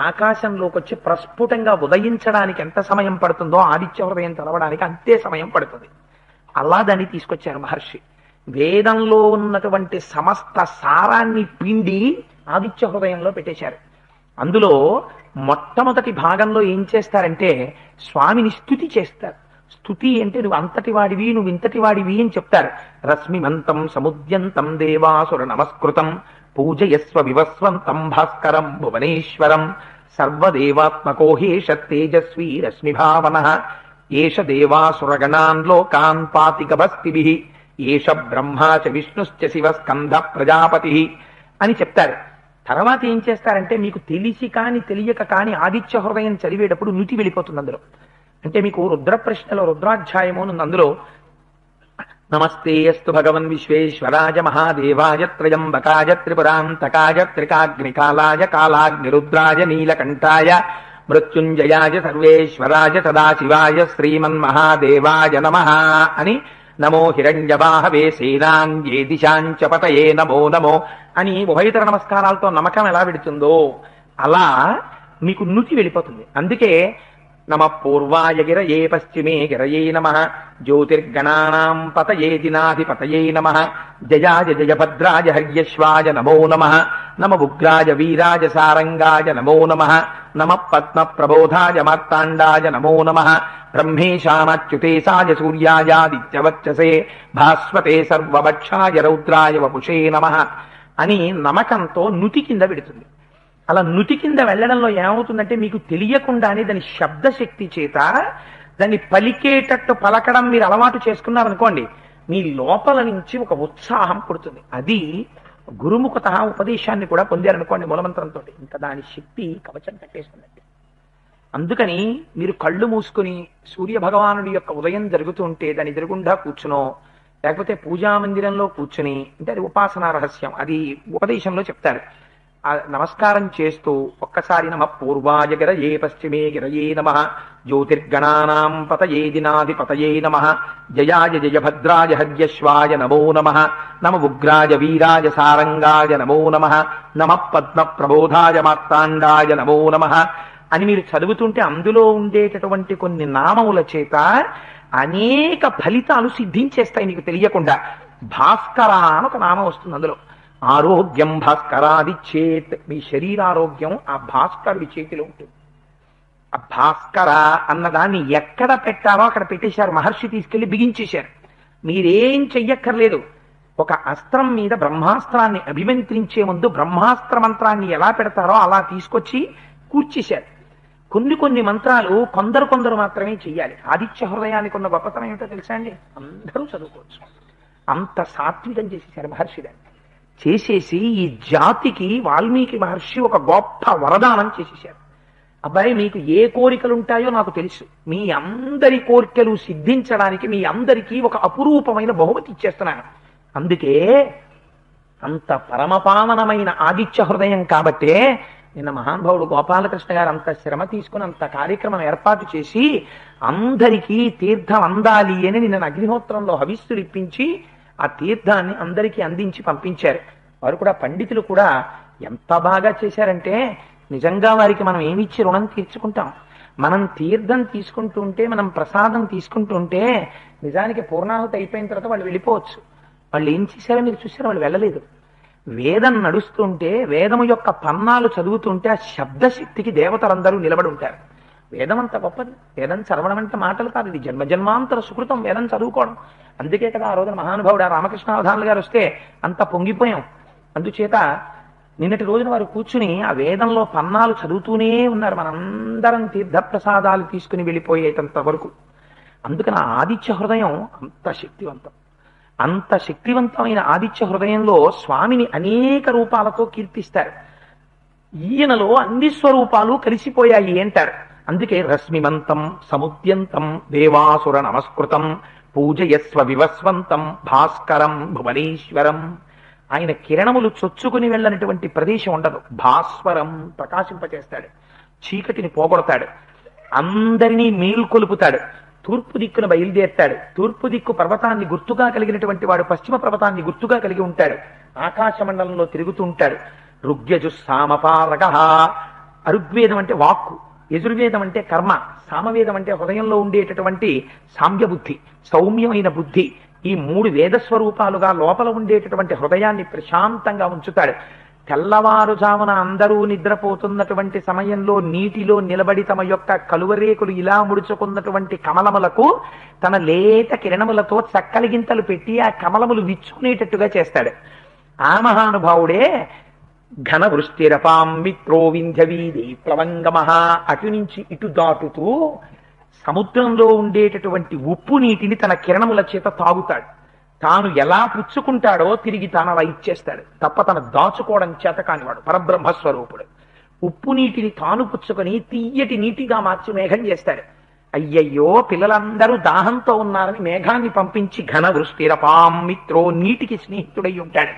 ఆకాశంలోకి వచ్చి ప్రస్ఫుటంగా ఉదయించడానికి ఎంత సమయం పడుతుందో ఆదిత్య హృదయం చదవడానికి అంతే సమయం పడుతుంది. అలా దాన్ని తీసుకొచ్చారు మహర్షి. వేదంలో ఉన్నటువంటి సమస్త సారాన్ని పిండి ఆదిత్య హృదయంలో పెట్టేశారు. అందులో మొట్టమొదటి భాగంలో ఏం చేస్తారంటే స్వామిని స్తుతి చేస్తారు. స్తుతి అంటే నువ్వు అంతటి వాడివి, నువ్వు ఇంతటి వాడివి అని చెప్తారు. రశ్మిమంతం సముద్యంతం దేవాసుర నమస్కృతం పూజయస్వ వివస్వంతం భాస్కరం భువనేశ్వరం సర్వదేవాత్మకో హేష తేజస్వీ రశ్మిభావనః ఏష దేవాసురగణాన్ లోకాన్ పాతికభస్తిభిః ఏష బ్రహ్మా చ విష్ణుశ్చ శివ స్కంధ ప్రజాపతి అని చెప్తారు. తర్వాత ఏం చేస్తారంటే మీకు తెలిసి కాని తెలియక కాని ఆదిత్య హృదయం చదివేటప్పుడు నుతి వెళ్ళిపోతుంది అందులో. అంటే మీకు రుద్ర ప్రశ్నలో రుద్రాధ్యాయము ఉంది, అందులో నమస్తే అస్తు భగవన్ విశ్వేశ్వరాయ మహాదేవాయ త్రయంబకాయ త్రిపురాంతకాయ త్రికాగ్నికాలాయ కాలాగ్నిరుద్రాయ నీలకంఠాయ మృత్యుంజయాయ సర్వేశ్వరాయ సదాశివాయ శ్రీమన్మహాదేవాయ నమః అని నమో హిరణ్యవాహవే సేనాంగే దిశాంచ పతయే నమో నమో అని ఉభయతర నమస్కారాలతో నమ్మకం ఎలా పెడుతుందో అలా మీకు నుతి వెళ్ళిపోతుంది. అందుకే నమ పూర్వాయ గిరయే పశ్చిమే గిరయే నమః జ్యోతిర్గణానాం పతయే దినాధిపతయే నమః జయాయ జయభద్రాయ హర్యశ్వాయ నమో నమః నమ ఉగ్రాయ వీరాయ సారంగాయ నమో నమః నమ పద్మ ప్రబోధాయ మార్తాండాయ నమో నమః బ్రహ్మేశామచ్యుతేశాయ సూర్యాయాదిత్యవచ్చసే భాస్వతే సర్వభక్షాయ రౌద్రాయ వపుషే నమః అని నమకంతో నుతి కింద పెడుతుంది. అలా నుతి కింద వెళ్ళడంలో ఏమవుతుందంటే మీకు తెలియకుండానే దాని శబ్దశక్తి చేత దాన్ని పలికేటట్టు పలకడం మీరు అలవాటు చేసుకున్నారనుకోండి, మీ లోపల నుంచి ఒక ఉత్సాహం పుడుతుంది. అది గురుముఖత ఉపదేశాన్ని కూడా పొందారనుకోండి మూలమంత్రంతో, ఇంకా దాని శక్తి కవచం కట్టేసుకున్నట్టు. అందుకని మీరు కళ్ళు మూసుకుని సూర్య భగవానుడి యొక్క ఉదయం జరుగుతుంటే దాని ఎదురుగుండా కూర్చునో లేకపోతే పూజా మందిరంలో కూర్చుని, అంటే అది ఉపాసనా రహస్యం, అది ఉపదేశంలో చెప్తారు. ఆ నమస్కారం చేస్తూ ఒక్కసారి నమ పూర్వాయ గిరయే పశ్చిమే గిరయే నమః జ్యోతిర్గణానాం పతయే దినాధిపతయే నమః జయాయ జయభద్రాయ హర్యశ్వాయ నమో నమః నమ ఉగ్రాయ వీరాయ సారంగాయ నమో నమః నమ పద్మ ప్రబోధాయ మార్తాండాయ నమో నమః అని మీరు చదువుతుంటే అందులో ఉండేటటువంటి కొన్ని నామముల చేత అనేక ఫలితాలు సిద్ధించేస్తాయి మీకు తెలియకుండా. భాస్కర అని ఒక నామం వస్తుంది అందులో. ఆరోగ్యం భాస్కరాది చేత్, మీ శరీరారోగ్యం ఆ భాస్కరుడి చేతిలో ఉంటుంది. ఆ భాస్కర అన్నదాన్ని ఎక్కడ పెట్టారో అక్కడ పెట్టేశారు, మహర్షి తీసుకెళ్లి బిగించేశారు. మీరేం చెయ్యక్కర్లేదు. ఒక అస్త్రం మీద బ్రహ్మాస్త్రాన్ని అభిమంత్రించే ముందు బ్రహ్మాస్త్ర మంత్రాన్ని ఎలా పెడతారో అలా తీసుకొచ్చి కూర్చేశారు. కొన్ని మంత్రాలు కొందరు మాత్రమే చెయ్యాలి. ఆదిత్య హృదయానికి ఉన్న గొప్పతనం ఏమిటో తెలుసా అండి? అందరూ చదువుకోవచ్చు. అంత సాత్వికం చేసేశారు మహర్షి. దాన్ని చేసేసి ఈ జాతికి వాల్మీకి మహర్షి ఒక గొప్ప వరదానం చేసేశారు. అబ్బాయి మీకు ఏ కోరికలు ఉంటాయో నాకు తెలుసు, మీ అందరి కోరికలు సిద్ధించడానికి మీ అందరికీ ఒక అపురూపమైన బహుమతి ఇచ్చేస్తున్నాను. అందుకే అంత పరమపావనమైన ఆదిత్య హృదయం కాబట్టే నిన్న మహానుభావుడు గోపాలకృష్ణ గారు అంత శ్రమ తీసుకుని అంత కార్యక్రమం ఏర్పాటు చేసి అందరికీ తీర్థం అందాలి అని నిన్న అగ్నిహోత్రంలో హవిస్సులు ఇప్పించి ఆ తీర్థాన్ని అందరికీ అందించి పంపించారు. వారు కూడా పండితులు కూడా ఎంత బాగా చేశారంటే నిజంగా వారికి మనం ఏమిచ్చి రుణం తీర్చుకుంటాం. మనం తీర్థం తీసుకుంటుంటే, మనం ప్రసాదం తీసుకుంటుంటే నిజానికి పూర్ణాహుతి అయిపోయిన తర్వాత వాళ్ళు వెళ్ళిపోవచ్చు. వాళ్ళు ఏం చేశారో మీరు చూసారో, వాళ్ళు వెళ్ళలేదు. వేదం నడుస్తుంటే, వేదము యొక్క పన్నాలు చదువుతుంటే ఆ శబ్దశక్తికి దేవతలందరూ నిలబడి ఉంటారు. వేదం అంత గొప్పది. వేదం చదవడం అంటే మాటలు కాదు, ఇది జన్మజన్మాంతర సుకృతం వేదం చదువుకోవడం. అందుకే కదా ఆ రోజున మహానుభావుడు రామకృష్ణ అవధానులు గారు వస్తే అంత పొంగిపోయాం. అందుచేత నిన్నటి రోజున వారు కూర్చుని ఆ వేదంలో పన్నాలు చదువుతూనే ఉన్నారు. మనందరం తీర్థప్రసాదాలు తీసుకుని వెళ్ళిపోయేటంత వరకు. అందుకని ఆదిత్య హృదయం అంత శక్తివంతం. అంత శక్తివంతమైన ఆదిత్య హృదయంలో స్వామిని అనేక రూపాలతో కీర్తిస్తారు. ఈయనలో అన్ని స్వరూపాలు కలిసిపోయాయి అంటారు. అందుకే రశ్మిమంతం సముద్యంతం దేవాసుర నమస్కృతం పూజయస్వ వివస్వంతం భాస్కరం భువనేశ్వరం. ఆయన కిరణములు చొచ్చుకుని వెళ్ళనటువంటి ప్రదేశం ఉండదు. భాస్వరం ప్రకాశింపచేస్తాడు, చీకటిని పోగొడతాడు, అందరినీ మేల్కొలుపుతాడు. తూర్పు దిక్కును బయలుదేరుతాడు. తూర్పు దిక్కు పర్వతాన్ని గుర్తుగా కలిగినటువంటి వాడు పశ్చిమ పర్వతాన్ని గుర్తుగా కలిగి ఉంటాడు. ఆకాశ మండలంలో తిరుగుతూ ఉంటాడు. ఋగ్యజు సామపారక. అరుగ్వేదం అంటే వాక్కు, యజుర్వేదం అంటే కర్మ, సామవేదం అంటే హృదయంలో ఉండేటటువంటి సామ్య బుద్ధి, సౌమ్యమైన బుద్ధి. ఈ మూడు వేదస్వరూపాలుగా లోపల ఉండేటటువంటి హృదయాన్ని ప్రశాంతంగా ఉంచుతాడు. తెల్లవారుజామున అందరూ నిద్రపోతున్నటువంటి సమయంలో నీటిలో నిలబడి తమ యొక్క కలువరేకులు ఇలా ముడుచుకున్నటువంటి కమలములకు తన లేత కిరణములతో చక్కలిగింతలు పెట్టి ఆ కమలములు విచ్చుకునేటట్టుగా చేస్తాడు. ఆ మహానుభావుడే ఘన వృష్టిరపాం మిత్రో వింధ్యవీది ప్లవంగమహ. అటు నుంచి ఇటు దాటుతూ సముద్రంలో ఉండేటటువంటి ఉప్పు నీటిని తన కిరణముల చేత తాగుతాడు. తాను ఎలా పుచ్చుకుంటాడో తిరిగి తాను అలా ఇచ్చేస్తాడు తప్ప తన దాచుకోవడం చేత కానివాడు పరబ్రహ్మస్వరూపుడు. ఉప్పు నీటిని తాను పుచ్చుకొని తీయటి నీటిగా మార్చి మేఘం చేస్తాడు. అయ్యయ్యో పిల్లలందరూ దాహంతో ఉన్నారని మేఘాన్ని పంపించి ఘన వృష్టిరపాం మిత్రో నీటికి స్నేహితుడై ఉంటాడు.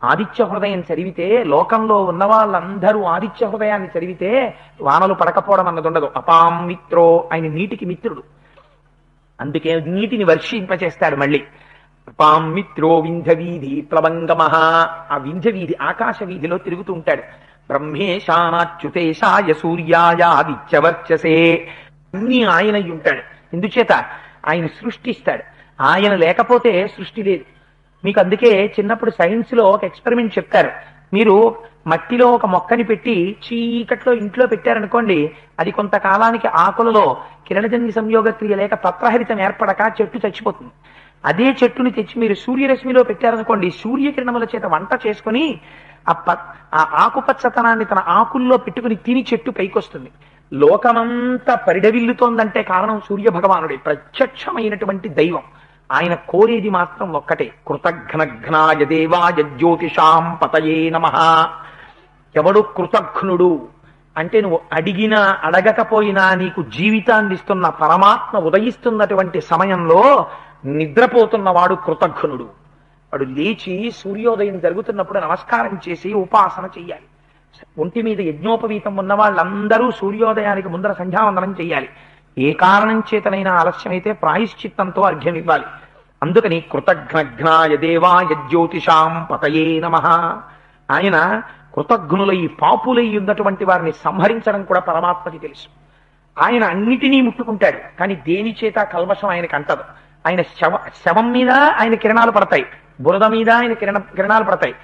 ఆదిత్య హృదయం చదివితే లోకంలో ఉన్న వాళ్ళందరూ ఆదిత్య హృదయాన్ని చదివితే వానలు పడకపోవడం అన్నది ఉండదు. అపాం మిత్రో ఆయన నీటికి మిత్రుడు, అందుకే నీటిని వర్షింపచేస్తాడు. మళ్ళీ అపాం మిత్రో వింధ్యవీధి ప్లవంగమహ. ఆ వింధ్యవీధి ఆకాశ వీధిలో తిరుగుతూ ఉంటాడు. బ్రహ్మేశానాచ్యుతేశాయ సూర్యాయ ఆదిత్యవర్చసే. అన్ని ఆయన ఉంటాడు. ఎందుచేత ఆయన సృష్టిస్తాడు. ఆయన లేకపోతే సృష్టి లేదు. మీకు అందుకే చిన్నప్పుడు సైన్స్ లో ఒక ఎక్స్పెరిమెంట్ చెప్తారు. మీరు మట్టిలో ఒక మొక్కని పెట్టి చీకట్లో ఇంట్లో పెట్టారనుకోండి, అది కొంతకాలానికి ఆకులలో కిరణజన్య సంయోగ క్రియ లేక పత్రహరితం ఏర్పడక చెట్టు చచ్చిపోతుంది. అదే చెట్టుని తెచ్చి మీరు సూర్యరశ్మిలో పెట్టారనుకోండి, సూర్యకిరణముల చేత వంట చేసుకుని ఆ ఆకుపచ్చతనాన్ని తన ఆకుల్లో పెట్టుకుని తిని చెట్టు పైకొస్తుంది. లోకమంతా పరిడవిల్లుతోందంటే కారణం సూర్య భగవానుడే, ప్రత్యక్షమైనటువంటి దైవం. ఆయన కోరేది మాత్రం ఒక్కటే, కృతఘ్నఘ్నాయ దేవాయ జ్యోతిషాం పతయే నమః. ఎవడు కృతఘ్నుడు అంటే నువ్వు అడిగినా అడగకపోయినా నీకు జీవితాన్ని ఇస్తున్న పరమాత్మ ఉదయిస్తున్నటువంటి సమయంలో నిద్రపోతున్నవాడు కృతఘ్నుడు. వాడు లేచి సూర్యోదయం జరుగుతున్నప్పుడు నమస్కారం చేసి ఉపాసన చెయ్యాలి. ఒంటి మీద యజ్ఞోపవీతం ఉన్న వాళ్ళందరూ సూర్యోదయానికి ముందర సంధ్యావందనం చెయ్యాలి. ఏ కారణం చేతనైనా ఆలస్యమైతే ప్రాయశ్చిత్తంతో అర్ఘ్యం ఇవ్వాలి. అందుకని కృతఘ్నఘ్నాయ దేవాయ జ్యోతిషాం పతయే నమః. ఆయన కృతఘ్నులై పాపులై ఉన్నటువంటి వారిని సంహరించడం కూడా పరమాత్మకి తెలుసు. ఆయన అన్నిటినీ ముట్టుకుంటాడు, కానీ దేని చేత కల్మషం ఆయనకు అంటదు. ఆయన శవం మీద ఆయన కిరణాలు పడతాయి, బురద మీద ఆయన కిరణాలు పడతాయి,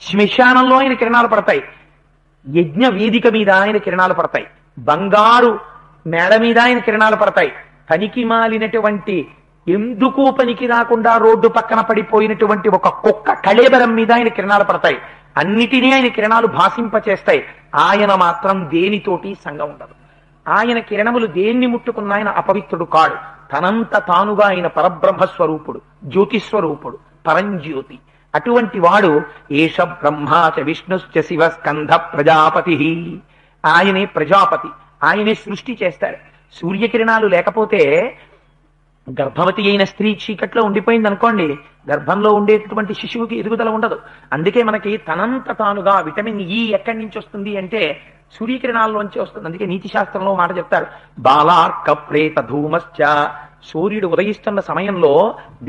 శ్మశానంలో ఆయన కిరణాలు పడతాయి, యజ్ఞ వేదిక మీద ఆయన కిరణాలు పడతాయి, బంగారు మేడ మీద ఆయన కిరణాలు పడతాయి, పనికి మాలినటువంటి ఎందుకు పనికి రాకుండా రోడ్డు పక్కన పడిపోయినటువంటి ఒక కుక్క కళేబరం మీద ఆయన కిరణాలు పడతాయి. అన్నిటినీ ఆయన కిరణాలు భాషింపచేస్తాయి. ఆయన మాత్రం దేనితోటి సంగం ఉండదు. ఆయన కిరణములు దేన్ని ముట్టుకున్న ఆయన అపవిత్రుడు కాడు. తనంత తానుగా ఆయన పరబ్రహ్మస్వరూపుడు, జ్యోతిస్వరూపుడు, పరంజ్యోతి. అటువంటి వాడు ఏష బ్రహ్మాచ విష్ణుశ్చ శివ స్కంధ ప్రజాపతి. ఆయనే ప్రజాపతి, ఆయనే సృష్టి చేస్తాడు. సూర్యకిరణాలు లేకపోతే గర్భవతి అయిన స్త్రీ చీకట్లో ఉండిపోయింది అనుకోండి, గర్భంలో ఉండేటటువంటి శిశువుకి ఎదుగుదల ఉండదు. అందుకే మనకి తనంత తానుగా విటమిన్ ఈ ఎక్కడి నుంచి వస్తుంది అంటే సూర్యకిరణాల్లోంచి వస్తుంది. అందుకే నీతి శాస్త్రంలో మాట చెప్తారు, బాలార్క ప్రేత ధూమశ్చ. సూర్యుడు ఉదయిస్తున్న సమయంలో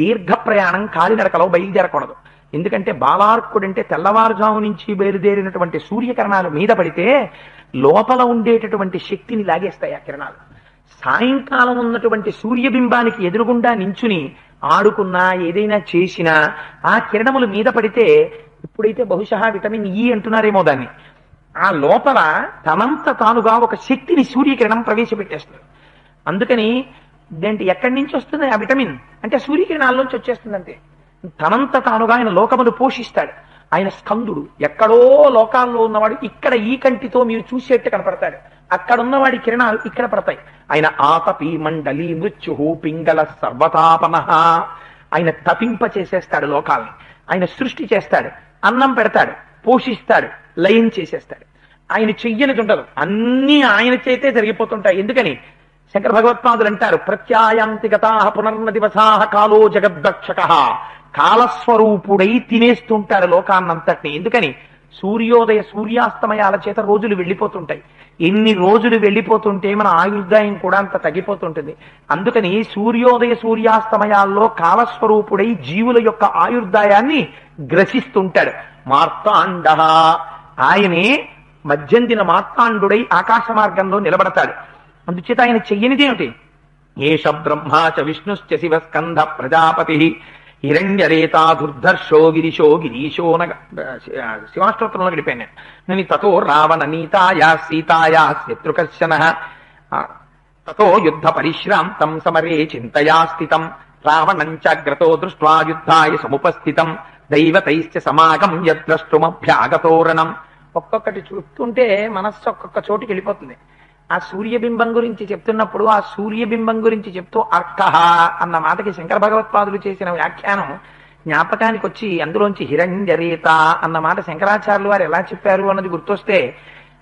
దీర్ఘ ప్రయాణం కాలినడకలో బయలుదేరకూడదు. ఎందుకంటే బాలార్కుడంటే తెల్లవారుజాము నుంచి బయలుదేరినటువంటి సూర్యకిరణాలు మీద పడితే లోపల ఉండేటటువంటి శక్తిని లాగేస్తాయి ఆ కిరణాలు. సాయంకాలం ఉన్నటువంటి సూర్యబింబానికి ఎదురుగుండా నించుని ఆడుకున్నా ఏదైనా చేసినా ఆ కిరణములు మీద పడితే, ఇప్పుడైతే బహుశా విటమిన్ ఈ అంటున్నారేమో దాన్ని, ఆ లోపల తనంత తానుగా ఒక శక్తిని సూర్యకిరణం ప్రవేశపెట్టేస్తుంది. అందుకని దేంటి ఎక్కడి నుంచి వస్తుంది ఆ విటమిన్ అంటే సూర్యకిరణాల్లోంచి వచ్చేస్తుంది. అంతే తనంత తానుగా ఆయన లోకమును పోషిస్తాడు. ఆయన స్కందుడు. ఎక్కడో లోకాల్లో ఉన్నవాడు ఇక్కడ ఈ కంటితో మీరు చూసేట్టు కనపడతాడు, అక్కడ ఉన్నవాడి కిరణాలు ఇక్కడ పడతాయి. ఆయన ఆతపి మండలి మృత్యు పింగళ సర్వతాపన. ఆయన తపింప చేసేస్తాడు లోకాలని. ఆయన సృష్టి చేస్తాడు, అన్నం పెడతాడు, పోషిస్తాడు, లయం చేసేస్తాడు. ఆయన చెయ్యనిది ఉండదు, అన్నీ ఆయన చేతే జరిగిపోతుంటాయి. ఎందుకని శంకర భగవత్పాదులు అంటారు, ప్రత్యాయాంతి గతా పునర్న దివసాహ కాలో జగద్దక్షక. కాలస్వరూపుడై తినేస్తుంటాడు లోకాన్నంతటిని. ఎందుకని సూర్యోదయ సూర్యాస్తమయాల చేత రోజులు వెళ్ళిపోతుంటాయి. ఎన్ని రోజులు వెళ్ళిపోతుంటే మన ఆయుర్దాయం కూడా అంత తగ్గిపోతుంటుంది. అందుకని సూర్యోదయ సూర్యాస్తమయాల్లో కాలస్వరూపుడై జీవుల యొక్క ఆయుర్దాయాన్ని గ్రసిస్తుంటాడు. మార్తాండ, ఆయనే మధ్యందిన మార్తాండుడై ఆకాశ మార్గంలో నిలబడతాడు. అందుచేత ఆయన చెయ్యనిదేమిటి, ఏష బ్రహ్మాచ విష్ణుశ్చ శివ స్కంధ ప్రజాపతి హిరణ్యరేతా దుర్ధర్షో గిరిశో గిరీశో. శివాష్టోత్రంలో గడిపాను నేను. తతో రావణ నీతాయా సీతాయా శత్రుకర్షణ తతో యుద్ధ పరిశ్రాంతం సమరే చింతయా స్థితం రావణంచాగ్రతో దృష్ట్వా యుద్ధాయ సముపస్థితం దైవతైశ్చ సమాగం యద్ద్రష్టుమభ్యాగతోరణం ఒక్కొక్కటి చూస్తుంటే మనస్సు ఒక్కొక్క చోటుకి వెళ్ళిపోతుంది. ఆ సూర్యబింబం గురించి చెప్తున్నప్పుడు ఆ సూర్యబింబం గురించి చెప్తూ అర్కహ అన్న మాటకి శంకర భగవత్పాదులు చేసిన వ్యాఖ్యానం జ్ఞాపకానికి వచ్చి అందులోంచి హిరణ్యరేత అన్న మాట శంకరాచార్యులు వారు ఎలా చెప్పారు అన్నది గుర్తొస్తే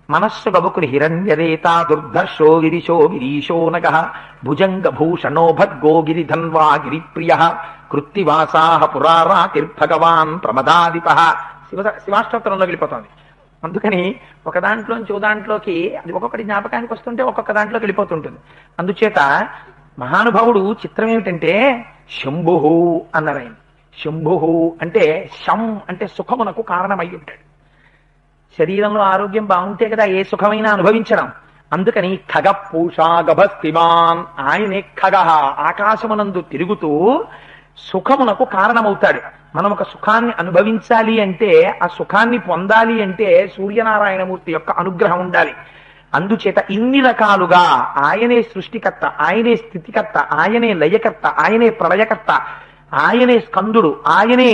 మనస్సు గబుకుని హిరణ్యరేత దుర్ధర్షో గిరిశో గిరీశో నగ భుజంగ భూషణో భద్గో గిరిధన్వా గిరిప్రియ కృత్తివాసాహ పురారాతిర్భగవాన్ ప్రమదాదిప శివాష్టోత్తరంలో వెళ్ళిపోతుంది. అందుకని ఒక దాంట్లోంచి ఓ దాంట్లోకి అది ఒక్కొక్కటి జ్ఞాపకానికి వస్తుంటే ఒక్కొక్క దాంట్లోకి వెళ్ళిపోతుంటుంది. అందుచేత మహానుభావుడు చిత్రం ఏమిటంటే శంభు అన్నారు ఆయన. శంభు అంటే శం అంటే సుఖమునకు కారణమై ఉంటాడు. శరీరంలో ఆరోగ్యం బాగుంటే కదా ఏ సుఖమైనా అనుభవించడం. అందుకని ఖగ పూషా గభస్తిమాన్ ఆయనే ఖగ ఆకాశమునందు తిరుగుతూ సుఖమునకు కారణమవుతాడు. మనం ఒక సుఖాన్ని అనుభవించాలి అంటే ఆ సుఖాన్ని పొందాలి అంటే సూర్యనారాయణమూర్తి యొక్క అనుగ్రహం ఉండాలి. అందుచేత ఇన్ని రకాలుగా ఆయనే సృష్టికర్త, ఆయనే స్థితికర్త, ఆయనే లయకర్త, ఆయనే ప్రళయకర్త, ఆయనే స్కందుడు, ఆయనే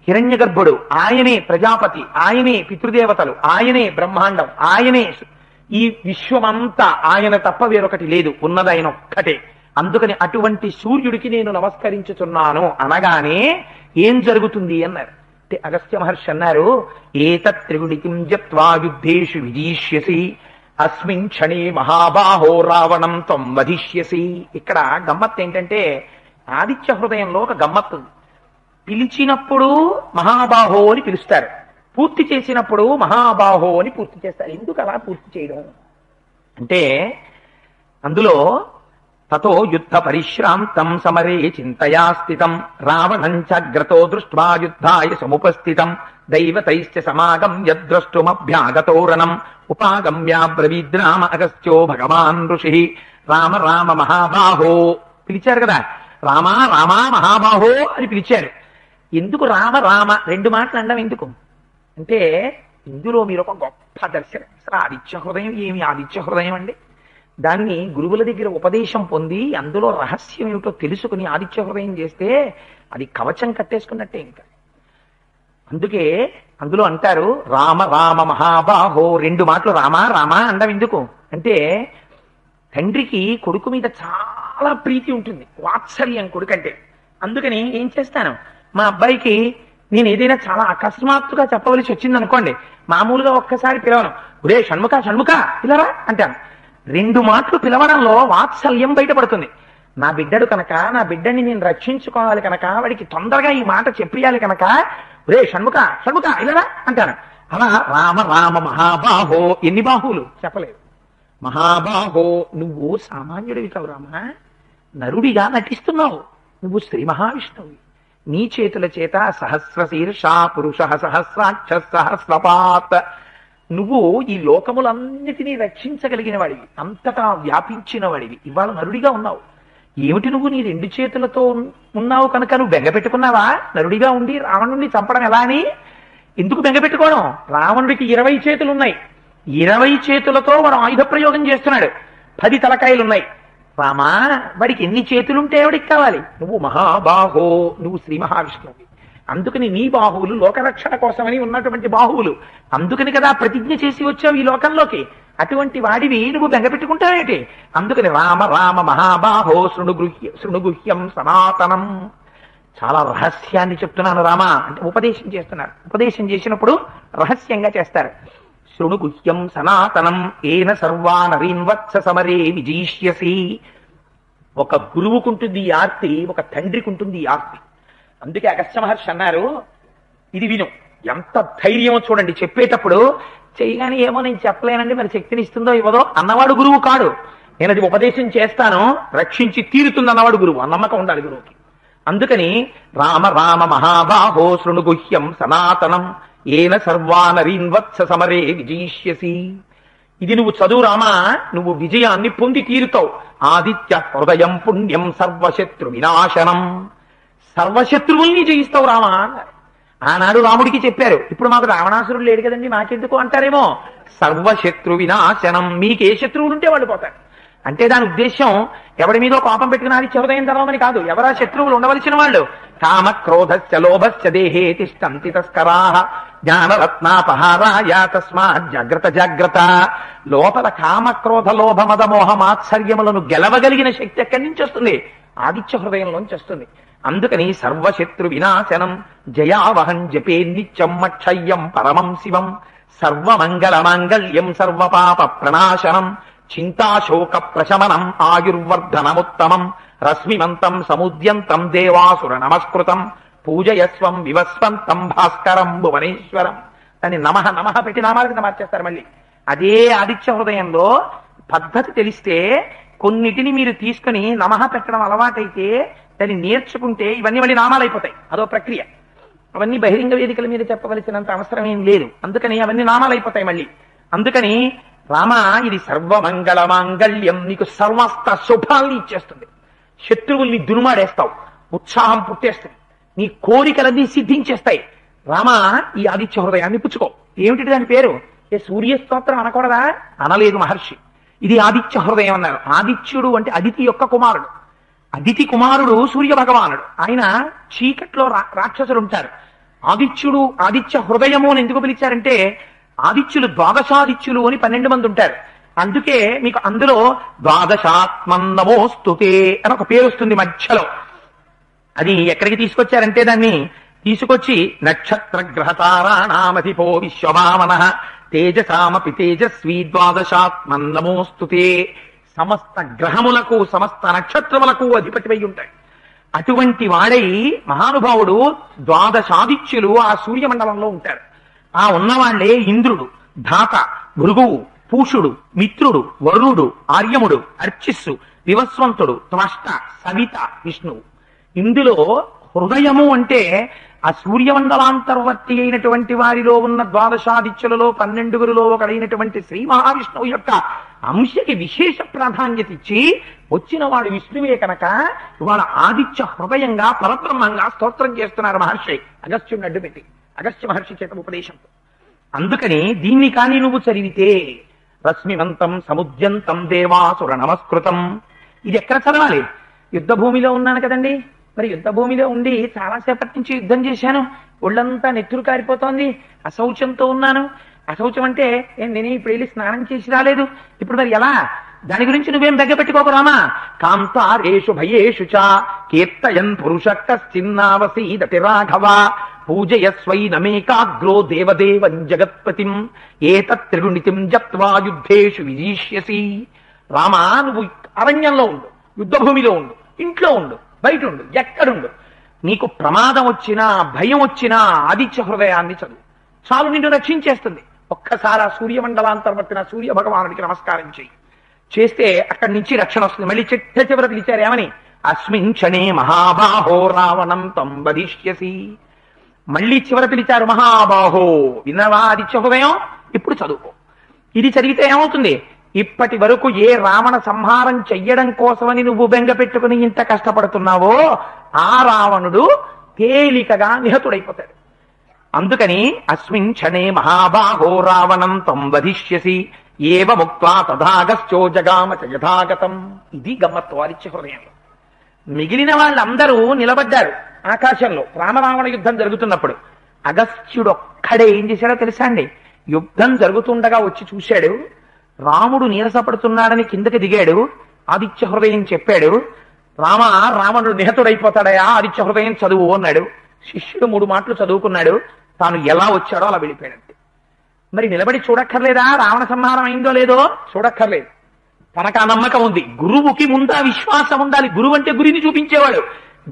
హిరణ్య గర్భుడు, ఆయనే ప్రజాపతి, ఆయనే పితృదేవతలు, ఆయనే బ్రహ్మాండం, ఆయనే ఈ విశ్వమంతా ఆయన తప్ప వేరొకటి లేదు, ఉన్నది ఆయన ఒక్కటే. అందుకని అటువంటి సూర్యుడికి నేను నమస్కరించుతున్నాను అనగానే ఏం జరుగుతుంది అన్నారు. అంటే అగస్త్య మహర్షి అన్నారు, ఏతత్ త్రిగుణికిం జప్త్వా యుద్ధేషు విజీష్యసి అస్మిన్ క్షణే మహాబాహో రావణం త్వం వధిష్యసి. ఇక్కడ గమ్మత్తు ఏంటంటే ఆదిత్య హృదయంలో ఒక గమ్మత్తు ఉంది. పిలిచినప్పుడు మహాబాహో అని పిలుస్తారు, పూర్తి చేసినప్పుడు మహాబాహో అని పూర్తి చేస్తారు. ఎందుకు అలా పూర్తి చేయడం అంటే అందులో తతో యుద్ధ పరిశ్రాంతం సమరే చింతయా స్థితం రావణం చాగ్రతో దృష్ట్వా యుద్ధాయ సముపస్థితం దైవతైశ్చ సమాగం యద్ద్రష్టుమభ్యాగతోరణం ఉపాగమ్యాబ్రవీద్రామ అగస్త్యో భగవాన్ ఋషి రామ రామ మహాబాహో. పిలిచారు కదా, రామా రామా మహాబాహో అని పిలిచారు. ఎందుకు రామ రామ రెండు మాటలు అనడం ఎందుకు అంటే ఇందులో మీరు ఒక గొప్ప దర్శనం. అసలు ఆదిత్య హృదయం ఏమి ఆదిత్య హృదయం అండి, దాన్ని గురువుల దగ్గర ఉపదేశం పొంది అందులో రహస్యం ఏమిటో తెలుసుకుని ఆదిత్య హృదయం చేస్తే అది కవచం కట్టేసుకున్నట్టే. ఇంకా అందుకే అందులో అంటారు రామ రామ మహాబాహో. రెండు మాటలు రామ రామ అండం ఎందుకు అంటే తండ్రికి కొడుకు మీద చాలా ప్రీతి ఉంటుంది, వాత్సల్యం కొడుకంటే. అందుకని ఏం చేస్తాను, మా అబ్బాయికి నేను ఏదైనా చాలా అకస్మాత్తుగా చెప్పవలసి వచ్చింది అనుకోండి, మామూలుగా ఒక్కసారి పిలవను, ఒరే షణ్ముఖ షణ్ముఖ పిలవరా అంటాను. రెండు మాటలు పిలవడంలో వాత్సల్యం బయటపడుతుంది. నా బిడ్డడు కనుక, నా బిడ్డని నేను రక్షించుకోవాలి కనుక, వాడికి తొందరగా ఈ మాట చెప్పియాలి కనుక ఒరే షణ్ముఖ షణ్ముఖ ఇలరా అంటాను. అలా రామ రామ మహాబాహో. ఎన్ని బాహువులు చెప్పలేదు. మహాబాహో నువ్వు సామాన్యుడివి కావు రామా, నరుడిగా నటిస్తున్నావు. నువ్వు శ్రీ మహావిష్ణువు. నీ చేతుల చేత సహస్రశీర్ష పురుష సహస్రాక్ష సహస్రపాత్. నువ్వు ఈ లోకములన్నిటినీ రక్షించగలిగిన వాడివి, అంతటా వ్యాపించిన వాడివి. ఇవాళ నరుడిగా ఉన్నావు. ఏమిటి నువ్వు నీ రెండు చేతులతో ఉన్నావు కనుక నువ్వు బెంగ పెట్టుకున్నావా? నరుడిగా ఉండి రావణుడిని చంపడం ఎలా అని ఎందుకు బెంగ పెట్టుకోవడం? రావణుడికి 20 చేతులున్నాయి, 20 చేతులతో వాడు ఆయుధ ప్రయోగం చేస్తున్నాడు. 10 తలకాయలున్నాయి. రామా వాడికి ఎన్ని చేతులుంటే ఎవడికి కావాలి? నువ్వు మహాబాహో, నువ్వు శ్రీ మహావిష్ణువు. అందుకని నీ బాహువులు లోకరక్షణ కోసమని ఉన్నటువంటి బాహువులు. అందుకని కదా ప్రతిజ్ఞ చేసి వచ్చావు ఈ లోకంలోకి. అటువంటి వాడివి నువ్వు బెంగ పెట్టుకుంటావేంటి? అందుకని రామ రామ మహాబాహో శృణుగుహ్యం సనాతనం. చాలా రహస్యాన్ని చెప్తున్నాను రామ అంటే ఉపదేశం చేస్తున్నారు. ఉపదేశం చేసినప్పుడు రహస్యంగా చేస్తారు. శృణుగుహ్యం సనాతనం ఏన సర్వానరీన్వత్స సమరే విజీష్యసి. ఒక గురువుకుంటుంది ఈ ఆర్తి, ఒక తండ్రికి ఉంటుంది ఈ ఆర్తి. అందుకే అగస్త్య మహర్షి అన్నారు, ఇది విను. ఎంత ధైర్యమో చూడండి. చెప్పేటప్పుడు చేయగానే ఏమో నేను చెప్పలేనండి, మరి శక్తిని ఇస్తుందో ఇవ్వదో అన్నవాడు గురువు కాడు. నేను అది ఉపదేశం చేస్తాను, రక్షించి తీరుతుంది అన్నవాడు గురువు. ఆ నమ్మకం ఉండాలి గురువుకి. అందుకని రామ రామ మహాబాహో శృణుగుహ్యం సనాతనం ఏన సర్వానరీన్వత్స సమరే విజయిష్యసి. ఇది నువ్వు చదువు రామా, నువ్వు విజయాన్ని పొంది తీరుతావు. ఆదిత్య హృదయం పుణ్యం సర్వశత్రు వినాశనం. సర్వశత్రువుల్ని జయిస్తావు రామా అన్నారు. ఆనాడు రాముడికి చెప్పారు. ఇప్పుడు మాకు రావణాసురుడు లేడు కదండి మాకెందుకు అంటారేమో. సర్వశత్రు వినాశనం. మీకే శత్రువులు ఉంటే వాళ్ళు పోతారు. అంటే దాని ఉద్దేశం ఎవడి మీదో కోపం పెట్టుకుని ఆదిత్య హృదయం తెరవమని కాదు. ఎవరా శత్రువులు ఉండవలసిన వాళ్ళు? కామ క్రోధస్య లోభస్య దేహే తిష్టంతి తస్కరాః జ్ఞానరత్నాపహారాయ తస్మాత్ జాగ్రత్త జాగ్రత్త. లోపల కామక్రోధ లోభ మద మోహ మాత్సర్యములను గెలవగలిగిన శక్తి ఎక్కడి నుంచి వస్తుంది? ఆదిత్య హృదయంలోంచి వస్తుంది. అందుకని సర్వశత్రు వినాశనం జయావహం జపే నిత్యం మక్షయ్యం పరమం శివం సర్వమంగళ మాంగళ్యం సర్వపాప ప్రణాశనం చింతాశోక ప్రశమనం ఆయుర్వర్ధనముత్తమం రశ్మిమంతం సముద్యంతం దేవాసుర నమస్కృతం పూజయస్వం వివస్వంతం భాస్కరం భువనేశ్వరం. దాన్ని నమః నమః పెట్టి నామాల కింద మార్చేస్తారు. మళ్ళీ అదే ఆదిత్య హృదయంలో పద్ధతి తెలిస్తే కొన్నిటిని మీరు తీసుకుని నమః పెట్టడం అలవాటైతే దాన్ని నేర్చుకుంటే ఇవన్నీ మళ్ళీ నామాలు అయిపోతాయి. అదో ప్రక్రియ. అవన్నీ బహిరంగ వేదికల మీద చెప్పవలసినంత అవసరం ఏం లేదు. అందుకని అవన్నీ నామాలు అయిపోతాయి మళ్ళీ. అందుకని రామ ఇది సర్వమంగళ మాంగళ్యం, నీకు సర్వస్త శుభాల్ని ఇచ్చేస్తుంది. శత్రువుల్ని దునుమాడేస్తావు, ఉత్సాహం పుట్టేస్తుంది, నీ కోరికలన్నీ సిద్ధించేస్తాయి. రామ ఈ ఆదిత్య హృదయాన్ని పుచ్చుకో. ఏమిటి దాని పేరు? సూర్య స్తోత్రం అనకూడదా? అనలేదు మహర్షి. ఇది ఆదిత్య హృదయం అన్నారు. ఆదిత్యుడు అంటే అదితి యొక్క కుమారుడు. అదితి కుమారుడు సూర్య భగవానుడు. ఆయన చీకట్లో రాక్షసులు ఉంటారు. ఆదిత్యుడు ఆదిత్య హృదయము అని ఎందుకు పిలిచారంటే ఆదిత్యులు ద్వాదశాదిత్యులు అని 12 మంది ఉంటారు. అందుకే మీకు అందులో ద్వాదశాత్మన్నమోస్తుతే అని ఒక పేరు వస్తుంది మధ్యలో. అది ఎక్కడికి తీసుకొచ్చారంటే దాన్ని తీసుకొచ్చి నక్షత్ర గ్రహతారాణామధిపో విశ్వవామన తేజసామపి తేజస్వీ ద్వాదశాత్మన్నమోస్తుతే. సమస్త గ్రహములకు సమస్త నక్షత్రములకు అధిపతివై ఉంటాయి. అటువంటి వాడై మహానుభావుడు ద్వాదశాదిత్యులు ఆ సూర్యమండలంలో ఉంటారు. ఆ ఉన్నవాళ్లే ఇంద్రుడు, ధాత, భృగువు, పూషుడు, మిత్రుడు, వరుణుడు, ఆర్యముడు, అర్చిస్సు, వివస్వంతుడు, త్వష్ట, సవిత, విష్ణువు. ఇందులో హృదయము అంటే ఆ సూర్యమండలాంతర్వర్తి అయినటువంటి వారిలో ఉన్న ద్వాదశాదిత్యులలో 12గురిలో ఒకడైనటువంటి శ్రీ మహావిష్ణువు యొక్క అంశకి విశేష ప్రాధాన్యత ఇచ్చి వచ్చిన వాడు విష్ణువే కనుక ఇవాళ ఆదిత్య హృదయంగా పరబ్రహ్మంగా స్తోత్రం చేస్తున్నారు మహర్షి అగస్త్యుని అడ్డు పెట్టి, అగస్త్య మహర్షి చేత ఉపదేశంతో. అందుకని దీన్ని కానీ నువ్వు చదివితే రశ్మివంతం సముద్యంతం దేవాసుర నమస్కృతం. ఇది ఎక్కడ చదవాలి? యుద్ధ భూమిలో ఉన్నాను కదండి. మరి యుద్ధ భూమిలో ఉండి చాలాసేపటి నుంచి యుద్ధం చేశాను, ఒళ్ళంతా నెత్తురు కారిపోతోంది, అశౌచంతో ఉన్నాను. అశౌచం అంటే నేను ఇప్పుడు వెళ్ళి స్నానం చేసి రాలేదు. ఇప్పుడు మరి ఎలా? దాని గురించి నువ్వేం బెగ్గపెట్టుకోకు రామా. కాంతారేషు భయేషు చ కీర్తయన్ పురుష కశ్చిన్నావసీదతి రాఘవ పూజయస్వైనమేకాగ్రో దేవదేవం జగత్పతిం ఏతత్ త్రిగుణితిం జప్త్వా యుద్ధేషు విజీష్యసి. రామా నువ్వు అరణ్యంలో ఉండు, యుద్ధ భూమిలో ఉండు, ఇంట్లో ఉండు, బయట ఉండు, ఎక్కడుండు, నీకు ప్రమాదం వచ్చినా భయం వచ్చినా ఆదిత్య హృదయాన్ని చదువు, చాలు నిన్ను రక్షించేస్తుంది. ఒక్కసారి ఆ సూర్యమండలాంతర్వర్తిన సూర్య భగవానుడికి నమస్కారం చేయి. చేస్తే అక్కడి నుంచి రక్షణ వస్తుంది. మళ్ళీ చిట్ట చివర పిలిచారు ఏమని? అస్మిన్ క్షణే మహాబాహో రావణం తం వధిష్యసి. మళ్ళీ చివర పిలిచారు మహాబాహో. విన్నవా ఆదిత్య హృదయం? ఇప్పుడు చదువుకో. ఇది చదివితే ఏమవుతుంది? ఇప్పటి వరకు ఏ రావణ సంహారం చెయ్యడం కోసమని నువ్వు బెంగ పెట్టుకుని ఇంత కష్టపడుతున్నావో ఆ రావణుడు తేలికగా నిహతుడైపోతాడు. అందుకని అస్మిన్ క్షణే మహాబాహో రావణం తం వధిష్యసి ఏవ ముక్త్వా తథాగస్త్యో జగామ చ యథాగతం. ఇది గమ్మత్తు ఆదిత్య హృదయంలో. మిగిలిన వాళ్ళందరూ నిలబడ్డారు ఆకాశంలో రామరావణ యుద్ధం జరుగుతున్నప్పుడు. అగస్త్యుడొక్కడే ఏం చేశాడో తెలుసా అండి? యుద్ధం జరుగుతుండగా వచ్చి చూశాడు, రాముడు నీరసపడుతున్నాడని కిందకి దిగాడు, ఆదిత్య హృదయం చెప్పాడు. రావణుడు నిహతుడైపోతాడయా, ఆదిత్య హృదయం చదువు అన్నాడు. శిష్యుడు 3 మాటలు చదువుకున్నాడు, తాను ఎలా వచ్చాడో అలా వెళ్ళిపోయాడంతే. మరి నిలబడి చూడక్కర్లేదా రావణ సంహారం అయిందో లేదో? చూడక్కర్లేదు. తనకు ఆ నమ్మకం ఉంది. గురువుకి ముందా విశ్వాసం ఉండాలి. గురువు అంటే గురిని చూపించేవాడు.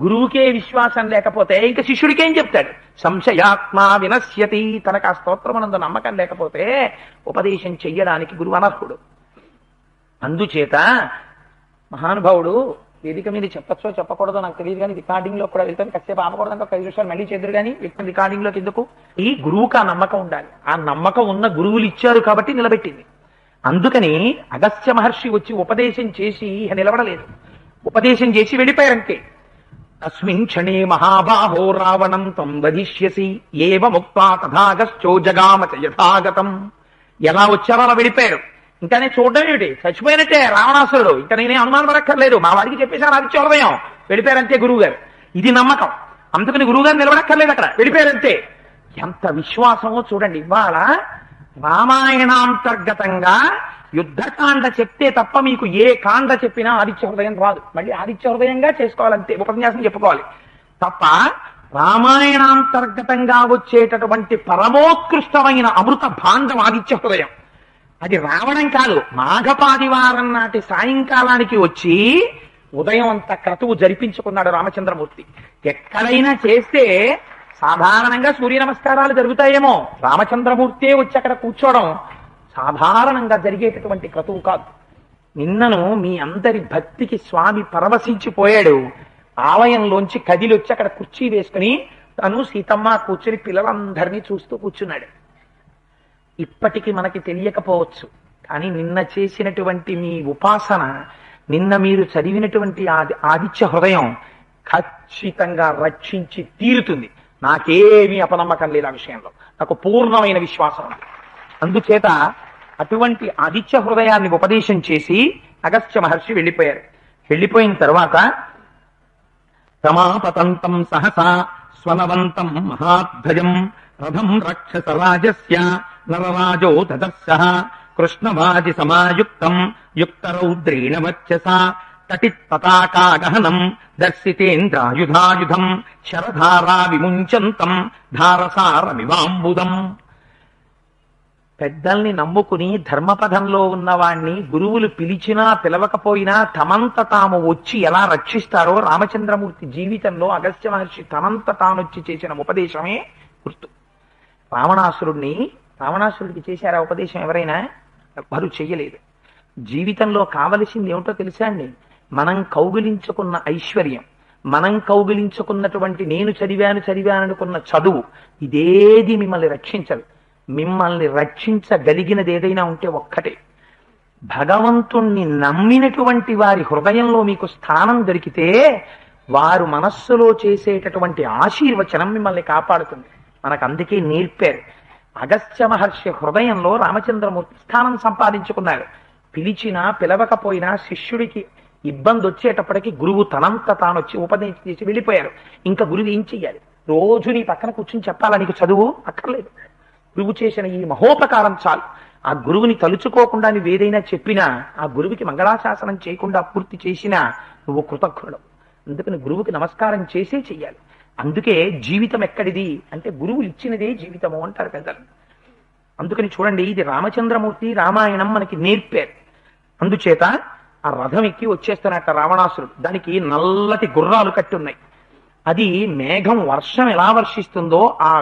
గురువుకే విశ్వాసం లేకపోతే ఇంకా శిష్యుడికేం చెప్తాడు? సంశయాత్మా వినశ్యతి. తనకు ఆ స్తోత్రమనందు నమ్మకం లేకపోతే ఉపదేశం చెయ్యడానికి గురువు అనర్హుడు. అందుచేత మహానుభావుడు వేదిక మీద చెప్పచ్చో చెప్పకూడదో నాకు తెలియదు కానీ రికార్డింగ్ లో కూడా వెళ్తాను. కాసేపు ఆపకూడదంటే ఒక 5 నిమిషాలు మళ్ళీ చేద్దరు కానీ వ్యక్తి రికార్డింగ్ లోకి ఎందుకు? ఈ గురువుకి ఆ నమ్మకం ఉండాలి. ఆ నమ్మకం ఉన్న గురువులు ఇచ్చారు కాబట్టి నిలబెట్టింది. అందుకని అగస్త్య మహర్షి వచ్చి ఉపదేశం చేసి నిలబడలేదు, ఉపదేశం చేసి వెళ్ళిపోయారంతే. తస్మిన్ క్షణే మహాబాహో రావణం తం వధిష్యసి ఏవ ముక్త్వా తథాగస్త్యో జగామ చ యథాగతం. ఎలా వచ్చారో అలా వెళ్ళిపోయారు. ఇంకా నేను చూడడం ఏమిటి? చచ్చిపోయినట్టే రావణాసురుడు. ఇంకా నేనే అనుమానం పడక్కర్లేదు. మా వాడికి చెప్పేశాను ఆదిత్య హృదయం. వెళ్ళిపోయారంతే గురువు గారు. ఇది నమ్మకం. అందుకని గురువు గారు నిలబడక్కర్లేదు, అక్కడ వెళ్ళిపోయారంతే. ఎంత విశ్వాసమో చూడండి. ఇవాళ రామాయణాంతర్గతంగా యుద్ధకాండ చెప్తే తప్ప మీకు ఏ కాండ చెప్పినా ఆదిత్య హృదయం రాదు. మళ్ళీ ఆదిత్య హృదయంగా చేసుకోవాలంతే, ఉపన్యాసం చెప్పుకోవాలి తప్ప రామాయణాంతర్గతంగా వచ్చేటటువంటి పరమోత్కృష్టమైన అమృత భాండం ఆదిత్య హృదయం. అది రావడం కాదు, మాఘపాదివారం నాటి సాయంకాలానికి వచ్చి ఉదయం అంత క్రతువు జరిపించుకున్నాడు రామచంద్రమూర్తి. ఎక్కడైనా చేస్తే సాధారణంగా సూర్య నమస్కారాలు జరుగుతాయేమో, రామచంద్రమూర్తే వచ్చి అక్కడ కూర్చోవడం సాధారణంగా జరిగేటటువంటి క్రతువు కాదు. నిన్నను మీ అందరి భక్తికి స్వామి పరవశించిపోయాడు. ఆలయంలోంచి కదిలి వచ్చి అక్కడ కుర్చీ వేసుకుని తను సీతమ్మ కూర్చుని పిల్లలందరినీ చూస్తూ కూర్చున్నాడు. ఇప్పటికి మనకి తెలియకపోవచ్చు, కానీ నిన్న చేసినటువంటి మీ ఉపాసన, నిన్న మీరు చదివినటువంటి ఆదిత్య హృదయం ఖచ్చితంగా రక్షించి తీరుతుంది. నాకేమీ అపనమ్మకం లేదు ఆ విషయంలో, నాకు పూర్ణమైన విశ్వాసం ఉంది. అందుచేత అటువంటి ఆదిత్య హృదయాన్ని ఉపదేశం చేసి అగస్త్య మహర్షి వెళ్ళిపోయారు. వెళ్ళిపోయిన తర్వాత రమాపతంతం సహసా స్వనవంతం మహాధ్వజం రథం రక్షస రాజస్య నరరాజో దదర్శః కృష్ణవాజి సమాయుక్తం యుక్తరౌద్రేణ వచ్చసా తటిత్తతాకాగహనం దర్శితేంద్రాయుధాయుధం శరధారా విముంచంతం ధారసారమివాంబుదం. పెద్దల్ని నమ్ముకుని ధర్మపథంలో ఉన్నవాణ్ణి గురువులు పిలిచినా పిలవకపోయినా తమంత తాము వచ్చి ఎలా రక్షిస్తారో రామచంద్రమూర్తి జీవితంలో అగస్త్య మహర్షి తనంత తానొచ్చి చేసిన ఉపదేశమే గుర్తు. రావణాసురుడికి చేశారా ఉపదేశం ఎవరైనా? ఎవ్వరూ చెయ్యలేదు. జీవితంలో కావలసింది ఏమిటో తెలుసా అండి? మనం కౌగిలించుకున్న ఐశ్వర్యం, మనం కౌగిలించుకున్నటువంటి నేను చదివాననుకున్న చదువు, ఇదేది మిమ్మల్ని రక్షించదు. మిమ్మల్ని రక్షించగలిగినది ఏదైనా ఉంటే ఒక్కటే, భగవంతుణ్ణి నమ్మినటువంటి వారి హృదయంలో మీకు స్థానం దొరికితే వారు మనస్సులో చేసేటటువంటి ఆశీర్వచనం మిమ్మల్ని కాపాడుతుంది. మనకు అందుకే నేర్పారు. అగస్త్య మహర్షి హృదయంలో రామచంద్రమూర్తి స్థానం సంపాదించుకున్నారు. పిలిచినా పిలవకపోయినా శిష్యుడికి ఇబ్బంది వచ్చేటప్పటికి గురువు తనంత తానొచ్చి ఉపదేశం చేసి వెళ్ళిపోయారు. ఇంకా గురువు ఏం చెయ్యాలి? రోజు నీ పక్కన కూర్చుని చెప్పాలా నీకు చదువు? అక్కర్లేదు. గురువు చేసిన ఈ మహోపకారం చాలు. ఆ గురువుని తలుచుకోకుండా నువ్వు ఏదైనా చెప్పినా, ఆ గురువుకి మంగళాశాసనం చేయకుండా పూర్తి చేసినా నువ్వు కృతజ్ఞుడు. అందుకని గురువుకి నమస్కారం చేసే చెయ్యాలి. అందుకే జీవితం ఎక్కడిది అంటే గురువులు ఇచ్చినదే జీవితము అంటారు పెద్దలు. అందుకని చూడండి, ఇది రామచంద్రమూర్తి రామాయణం మనకి నేర్పారు. అందుచేత ఆ రథం ఎక్కి వచ్చేస్తున్నట్ట రావణాసురుడు. దానికి నల్లటి గుర్రాలు కట్టి ఉన్నాయి. అది మేఘం వర్షం ఎలా వర్షిస్తుందో ఆ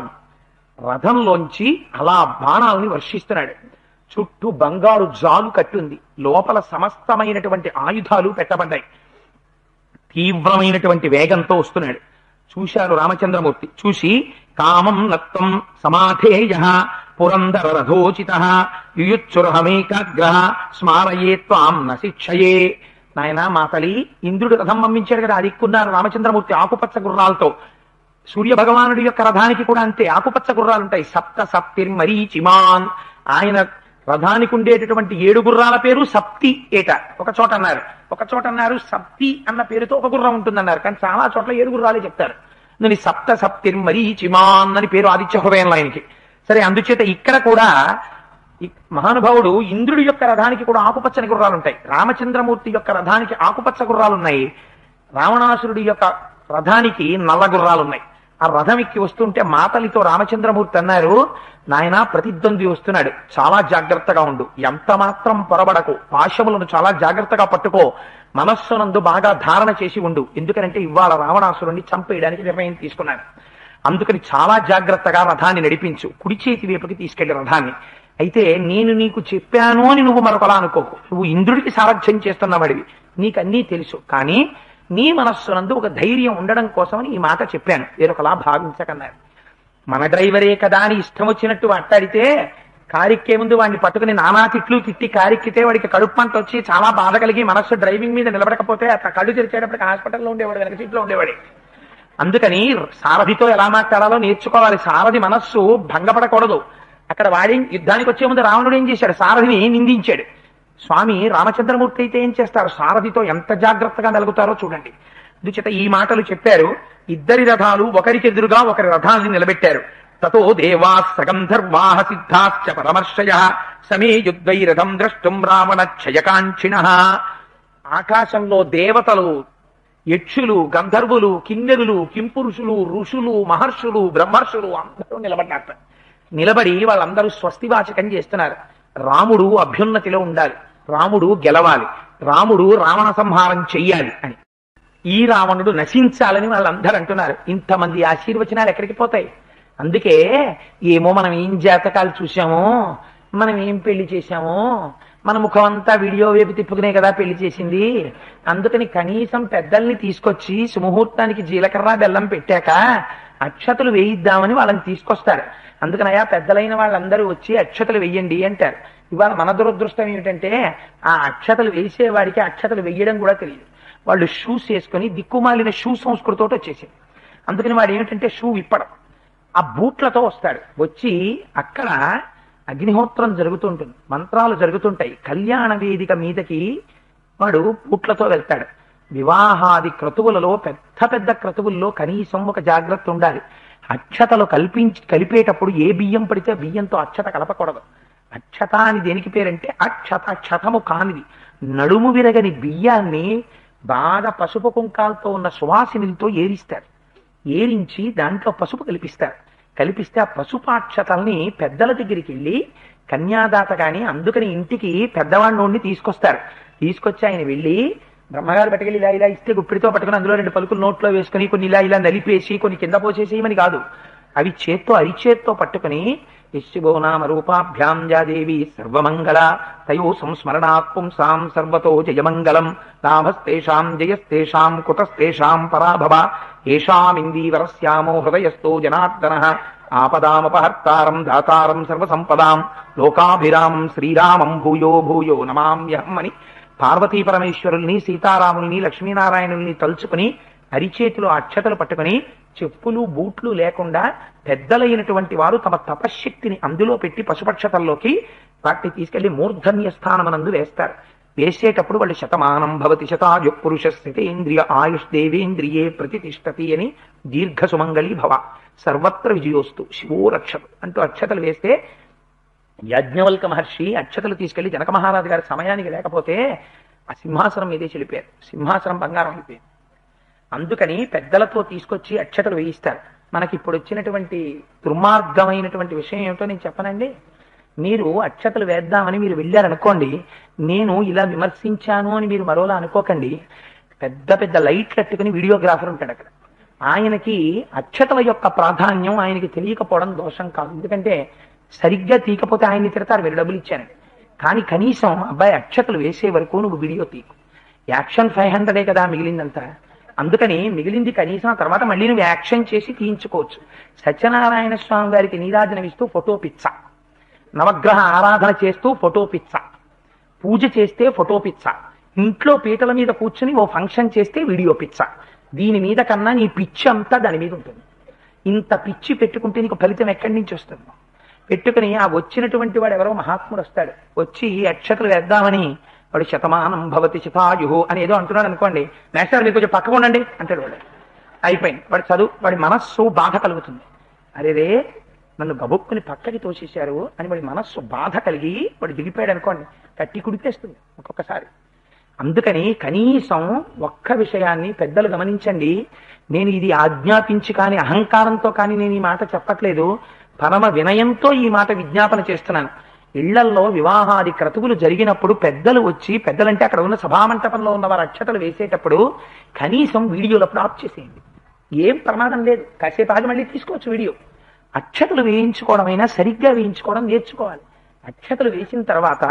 రథంలోంచి అలా బాణాలని వర్షిస్తున్నాడు. చుట్టూ బంగారు జాలు కట్టుంది. లోపల సమస్తమైనటువంటి ఆయుధాలు పెట్టబడ్డాయి. తీవ్రమైనటువంటి వేగంతో వస్తున్నాడు. చూశారు రామచంద్రమూర్తి. చూసి కామం నత్వం సమాధేయ పురందర రథోచిత యుయుచ్చురహమేకాగ్రహ స్మారయే త్వాం నశిక్షయే. నాయన మా తల్లి ఇంద్రుడు రథం పంపించాడు కదా, అది ఎక్కున్నారు రామచంద్రమూర్తి ఆకుపచ్చ గుర్రాలతో. సూర్య భగవానుడి యొక్క రథానికి కూడా అంతే ఆకుపచ్చ గుర్రాలు ఉంటాయి. సప్త సప్తిర్మరీచిమాన్. ఆయన రథానికి ఉండేటటువంటి 7 గుర్రాల పేరు సప్తి ఏట. ఒక చోట అన్నారు సప్తి అన్న పేరుతో ఒక గుర్రం ఉంటుందన్నారు. కానీ చాలా చోట్ల 7 గుర్రాలే చెప్తారు. నేను సప్త సప్తిర్మరీచిమాన్ అని పేరు ఆదిత్య హృదయంలో ఆయనకి. సరే, అందుచేత ఇక్కడ కూడా మహానుభావుడు ఇంద్రుడి యొక్క రథానికి కూడా ఆకుపచ్చని గుర్రాలు ఉంటాయి. రామచంద్రమూర్తి యొక్క రథానికి ఆకుపచ్చ గుర్రాలు ఉన్నాయి. రావణాసురుడి యొక్క రథానికి నల్ల గుర్రాలు ఉన్నాయి. ఆ రథం ఎక్కి వస్తుంటే మాతలితో రామచంద్రమూర్తి అన్నారు, నాయన ప్రతిద్వంద్వి వస్తున్నాడు, చాలా జాగ్రత్తగా ఉండు, ఎంత మాత్రం పొరబడకు, పాశములను చాలా జాగ్రత్తగా పట్టుకో, మనస్సునందు బాగా ధారణ చేసి ఉండు. ఎందుకంటే ఇవాళ రావణాసురుణ్ణి చంపేయడానికి నిర్ణయం తీసుకున్నాడు. అందుకని చాలా జాగ్రత్తగా రథాన్ని నడిపించు, కుడి చేతి వైపుకి తీసుకెళ్లి రథాన్ని. అయితే నేను నీకు చెప్పాను అని నువ్వు మరొకలా అనుకోకు. నువ్వు ఇంద్రుడికి సారథ్యం చేస్తున్నవాడివి, నీకన్నీ తెలుసు. కానీ నీ మనస్సునందు ఒక ధైర్యం ఉండడం కోసమని ఈ మాట చెప్పాను, వేరొకలా భావించకన్నారు. మన డ్రైవరే కదా అని ఇష్టం వచ్చినట్టు మాట్లాడితే కారెక్కే ముందు వాడిని పట్టుకుని నానా తిట్లు తిట్టి కారెక్కితే వాడికి కడుపు పంట వచ్చి చాలా బాధ కలిగి మనస్సు డ్రైవింగ్ మీద నిలబడకపోతే అట్లా కళ్ళు తెరిచేటప్పటికి హాస్పిటల్లో ఉండేవాడు, వెనక సీట్లో ఉండేవాడు. అందుకని సారథితో ఎలా మాట్లాడాలో నేర్చుకోవాలి. సారథి మనస్సు భంగపడకూడదు. అక్కడ వాడి యుద్ధానికి వచ్చే ముందు రావణుడు ఏం చేశాడు? సారథిని నిందించాడు. స్వామి రామచంద్రమూర్తి అయితే ఏం చేస్తారు? సారథితో ఎంత జాగ్రత్తగా నలుగుతారో చూడండి. అందుచేత ఈ మాటలు చెప్పారు. 2 రథాలు ఒకరికి ఎదురుగా ఒకరి రథాన్ని నిలబెట్టారు. తతో దేవా సగంధర్వాః సిద్ధాశ్చ పరమర్షయః సమేయుద్వైరథం ద్రష్టుం రావణక్షయకాంక్షిణః. ఆకాశంలో దేవతలు, యక్షులు, గంధర్వులు, కిన్నెరులు, కింపురుషులు, ఋషులు, మహర్షులు, బ్రహ్మర్షులు అందరూ నిలబడ్డారు. నిలబడి వాళ్ళందరూ స్వస్తివాచకం చేస్తున్నారు. రాముడు అభ్యున్నతిలో ఉండాలి, రాముడు గెలవాలి, రాముడు రావణ సంహారం చెయ్యాలి అని. ఈ రావణుడు నశించాలని వాళ్ళందరూ అంటున్నారు. ఇంతమంది ఆశీర్వచనాలు ఎక్కడికి పోతాయి? అందుకే ఏమో మనం ఏం జాతకాలు చూసామో, మనం ఏం పెళ్లి చేశామో, మన ముఖం అంతా వీడియో వేపు తిప్పుకునే కదా పెళ్లి చేసింది. అందుకని కనీసం పెద్దల్ని తీసుకొచ్చి సుముహూర్తానికి జీలకర్ర బెల్లం పెట్టాక అక్షతలు వేయిద్దామని వాళ్ళని తీసుకొస్తారు. అందుకనయా పెద్దలైన వాళ్ళందరూ వచ్చి అక్షతలు వెయ్యండి అంటారు. ఇవాళ మన దురదృష్టం ఏమిటంటే ఆ అక్షతలు వేసేవాడికి అక్షతలు వెయ్యడం కూడా తెలియదు. వాళ్ళు షూస్ వేసుకొని దిక్కుమాలిన షూ సంస్కృతితో వచ్చేసారు. అందుకని వాడు ఏమిటంటే షూ విప్పడం, ఆ బూట్లతో వస్తాడు. వచ్చి అక్కడ అగ్నిహోత్రం జరుగుతుంటుంది, మంత్రాలు జరుగుతుంటాయి, కళ్యాణ వేదిక మీదకి వాడు బూట్లతో వెళ్తాడు. వివాహాది క్రతువులలో పెద్ద పెద్ద క్రతువుల్లో కనీసం ఒక జాగ్రత్త ఉండాలి. అక్షతలు కలిపేటప్పుడు ఏ బియ్యం పడితే బియ్యంతో అక్షత కలపకూడదు. అక్షత అని దేనికి పేరంటే అక్షత క్షతము కానిది, నడుము విరగని బియ్యాన్ని బాగా పసుపు కుంకాలతో ఉన్న సువాసినిలతో ఏరిస్తారు. ఏరించి దాంట్లో పసుపు కలిపిస్తారు. కలిపిస్తే ఆ పసుపాక్షతల్ని పెద్దల దగ్గరికి వెళ్ళి కన్యాదాత కానీ, అందుకని ఇంటికి పెద్దవాడిని తీసుకొస్తారు. తీసుకొచ్చి ఆయన వెళ్ళి బ్రహ్మగారు పట్టుకెళ్ళి ఇలా ఇలా ఇస్తే గుప్పిడితో పట్టుకుని అందులో 2 పలుకులు నోట్లో వేసుకుని కొన్ని ఇలా ఇలా నలిపేసి కొన్ని కింద పోసేసేయమని కాదు, అవి చేత్తో అరిచేత్తో పట్టుకుని యశ్శివో నామ రూపాభ్యాం జాదేవి సర్వమంగళ తయో సంస్మరణాత్ పుంసాం సర్వతో జయమంగళం లాభస్తేషాం జయస్తేషాం కుతస్తేషాం పరాభవ ఏషామిందీవరస్యామో హృదయస్థో జనార్దనః ఆపదామపహర్తారం దాతారం సర్వసంపదాం లోకాభిరామం శ్రీరామం భూయో భూయో నమామ్యహం అని పార్వతీ పరమేశ్వరుల్ని, సీతారాముల్ని, లక్ష్మీనారాయణుల్ని తలుచుకుని అరిచేతులు అక్షతలు పట్టుకుని చెప్పులు బూట్లు లేకుండా పెద్దలైనటువంటి వారు తమ తపశ్శక్తిని అందులో పెట్టి పశుపక్షతల్లోకి వాటిని తీసుకెళ్లి మూర్ధన్య స్థానమనందు వేస్తారు. వేసేటప్పుడు వాళ్ళు శతమానం భవతి శతాయు పురుష స్థితేంద్రియ ఆయుష్ దేవేంద్రియే ప్రతిష్టతి అని దీర్ఘ సుమంగళి భవ సర్వత్ర విజయోస్తు శివో రక్షతు అంటూ అక్షతలు వేస్తే యాజ్ఞవల్క మహర్షి అక్షతలు తీసుకెళ్లి జనక మహారాజు గారి సమయానికి లేకపోతే ఆ సింహాసనం మీదే చెలిపారు. సింహాసనం బంగారం అయిపోయింది. అందుకని పెద్దలతో తీసుకొచ్చి అక్షతలు వేయిస్తారు. మనకి ఇప్పుడు వచ్చినటువంటి దుర్మార్గమైనటువంటి విషయం ఏమిటో నేను చెప్పనండి. మీరు అక్షతలు వేద్దామని మీరు వెళ్ళారనుకోండి, నేను ఇలా విమర్శించాను అని మీరు మరోలా అనుకోకండి. పెద్ద పెద్ద లైట్లు కట్టుకుని వీడియోగ్రాఫర్ ఉంటాడు అక్కడ. ఆయనకి అక్షతల యొక్క ప్రాధాన్యం ఆయనకి తెలియకపోవడం దోషం కాదు. ఎందుకంటే సరిగ్గా తీయకపోతే ఆయన్ని తిడతారు, మీరు డబ్బులు ఇచ్చారని. కానీ కనీసం అబ్బాయి అక్షతలు వేసే వరకు నువ్వు వీడియో తీకు. యాక్షన్ 500 కదా మిగిలిందంతా. అందుకని మిగిలింది కనీసం తర్వాత మళ్ళీ నువ్వు యాక్షన్ చేసి తీయించుకోవచ్చు. సత్యనారాయణ స్వామి గారికి నీరాజనం ఇస్తూ ఫోటో పిచ్చ, నవగ్రహ ఆరాధన చేస్తూ ఫోటో పిచ్చ, పూజ చేస్తే ఫోటో పిచ్చ, ఇంట్లో పీటల మీద కూర్చుని ఓ ఫంక్షన్ చేస్తే వీడియో పిచ్చ. దీని మీద కన్నా నీ పిచ్చి అంతా దాని మీద ఉంటుంది. ఇంత పిచ్చి పెట్టుకుంటే నీకు ఫలితం ఎక్కడి నుంచి వస్తుంది? పెట్టుకుని ఆ వచ్చినటువంటి వాడు ఎవరో మహాత్ముడు వస్తాడు, వచ్చి అక్షతలు వేద్దామని వాడు శతమానం భవతి శతాయు అని ఏదో అంటున్నాడు అనుకోండి, మేస్టర్ మీరు కొంచెం పక్కకు ఉండండి అంటాడు. వాడు అయిపోయింది. వాడి మనస్సు బాధ కలుగుతుంది. అరేరే నన్ను గబుక్కుని పక్కకి తోసేశారు అని వాడి మనస్సు బాధ కలిగి వాడు దిగిపోయాడు అనుకోండి, కట్టి కుడిపేస్తుంది ఒక్కొక్కసారి. అందుకని కనీసం ఒక్క విషయాన్ని పెద్దలు గమనించండి. నేను ఇది ఆజ్ఞాపించి కానీ అహంకారంతో కానీ నేను ఈ మాట చెప్పట్లేదు, పరమ వినయంతో ఈ మాట విజ్ఞాపన చేస్తున్నాను. ఇళ్లల్లో వివాహాది క్రతువులు జరిగినప్పుడు పెద్దలు వచ్చి, పెద్దలంటే అక్కడ ఉన్న సభామంటపంలో ఉన్న వారు అక్షతలు వేసేటప్పుడు కనీసం వీడియోలప్పుడు ఆఫ్ చేసేయండి. ఏం ప్రమాదం లేదు, కాసేపు ఆగి మళ్ళీ తీసుకోవచ్చు వీడియో. అక్షతలు వేయించుకోవడమైనా సరిగ్గా వేయించుకోవడం నేర్చుకోవాలి. అక్షతలు వేసిన తర్వాత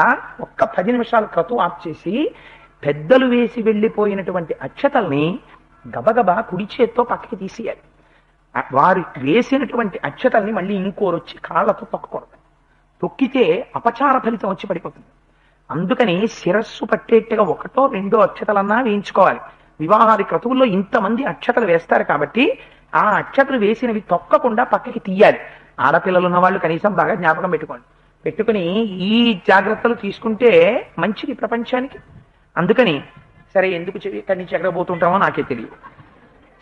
ఒక్క 10 నిమిషాల క్రతువు ఆఫ్ చేసి పెద్దలు వేసి వెళ్ళిపోయినటువంటి అక్షతల్ని గబగబా కుడి చేత్తో పక్కకి తీసేయాలి. వారు వేసినటువంటి అక్షతల్ని మళ్ళీ ఇంకోరొచ్చి కాళ్లతో తొక్కకూడదు. తొక్కితే అపచార ఫలితం వచ్చి పడిపోతుంది. అందుకని శిరస్సు పట్టేట్టుగా 1, 2 అక్షతలన్నా వేయించుకోవాలి. వివాహాది క్రతువుల్లో ఇంతమంది అక్షతలు వేస్తారు కాబట్టి ఆ అక్షతలు వేసినవి తొక్కకుండా పక్కకి తీయాలి. ఆడపిల్లలు ఉన్న వాళ్ళు కనీసం బాగా జ్ఞాపకం పెట్టుకుని ఈ జాగ్రత్తలు తీసుకుంటే మంచిది ప్రపంచానికి. అందుకని సరే, ఎందుకు ఇక్కడి నుంచి ఎక్కడ పోతుంటామో నాకే తెలియదు.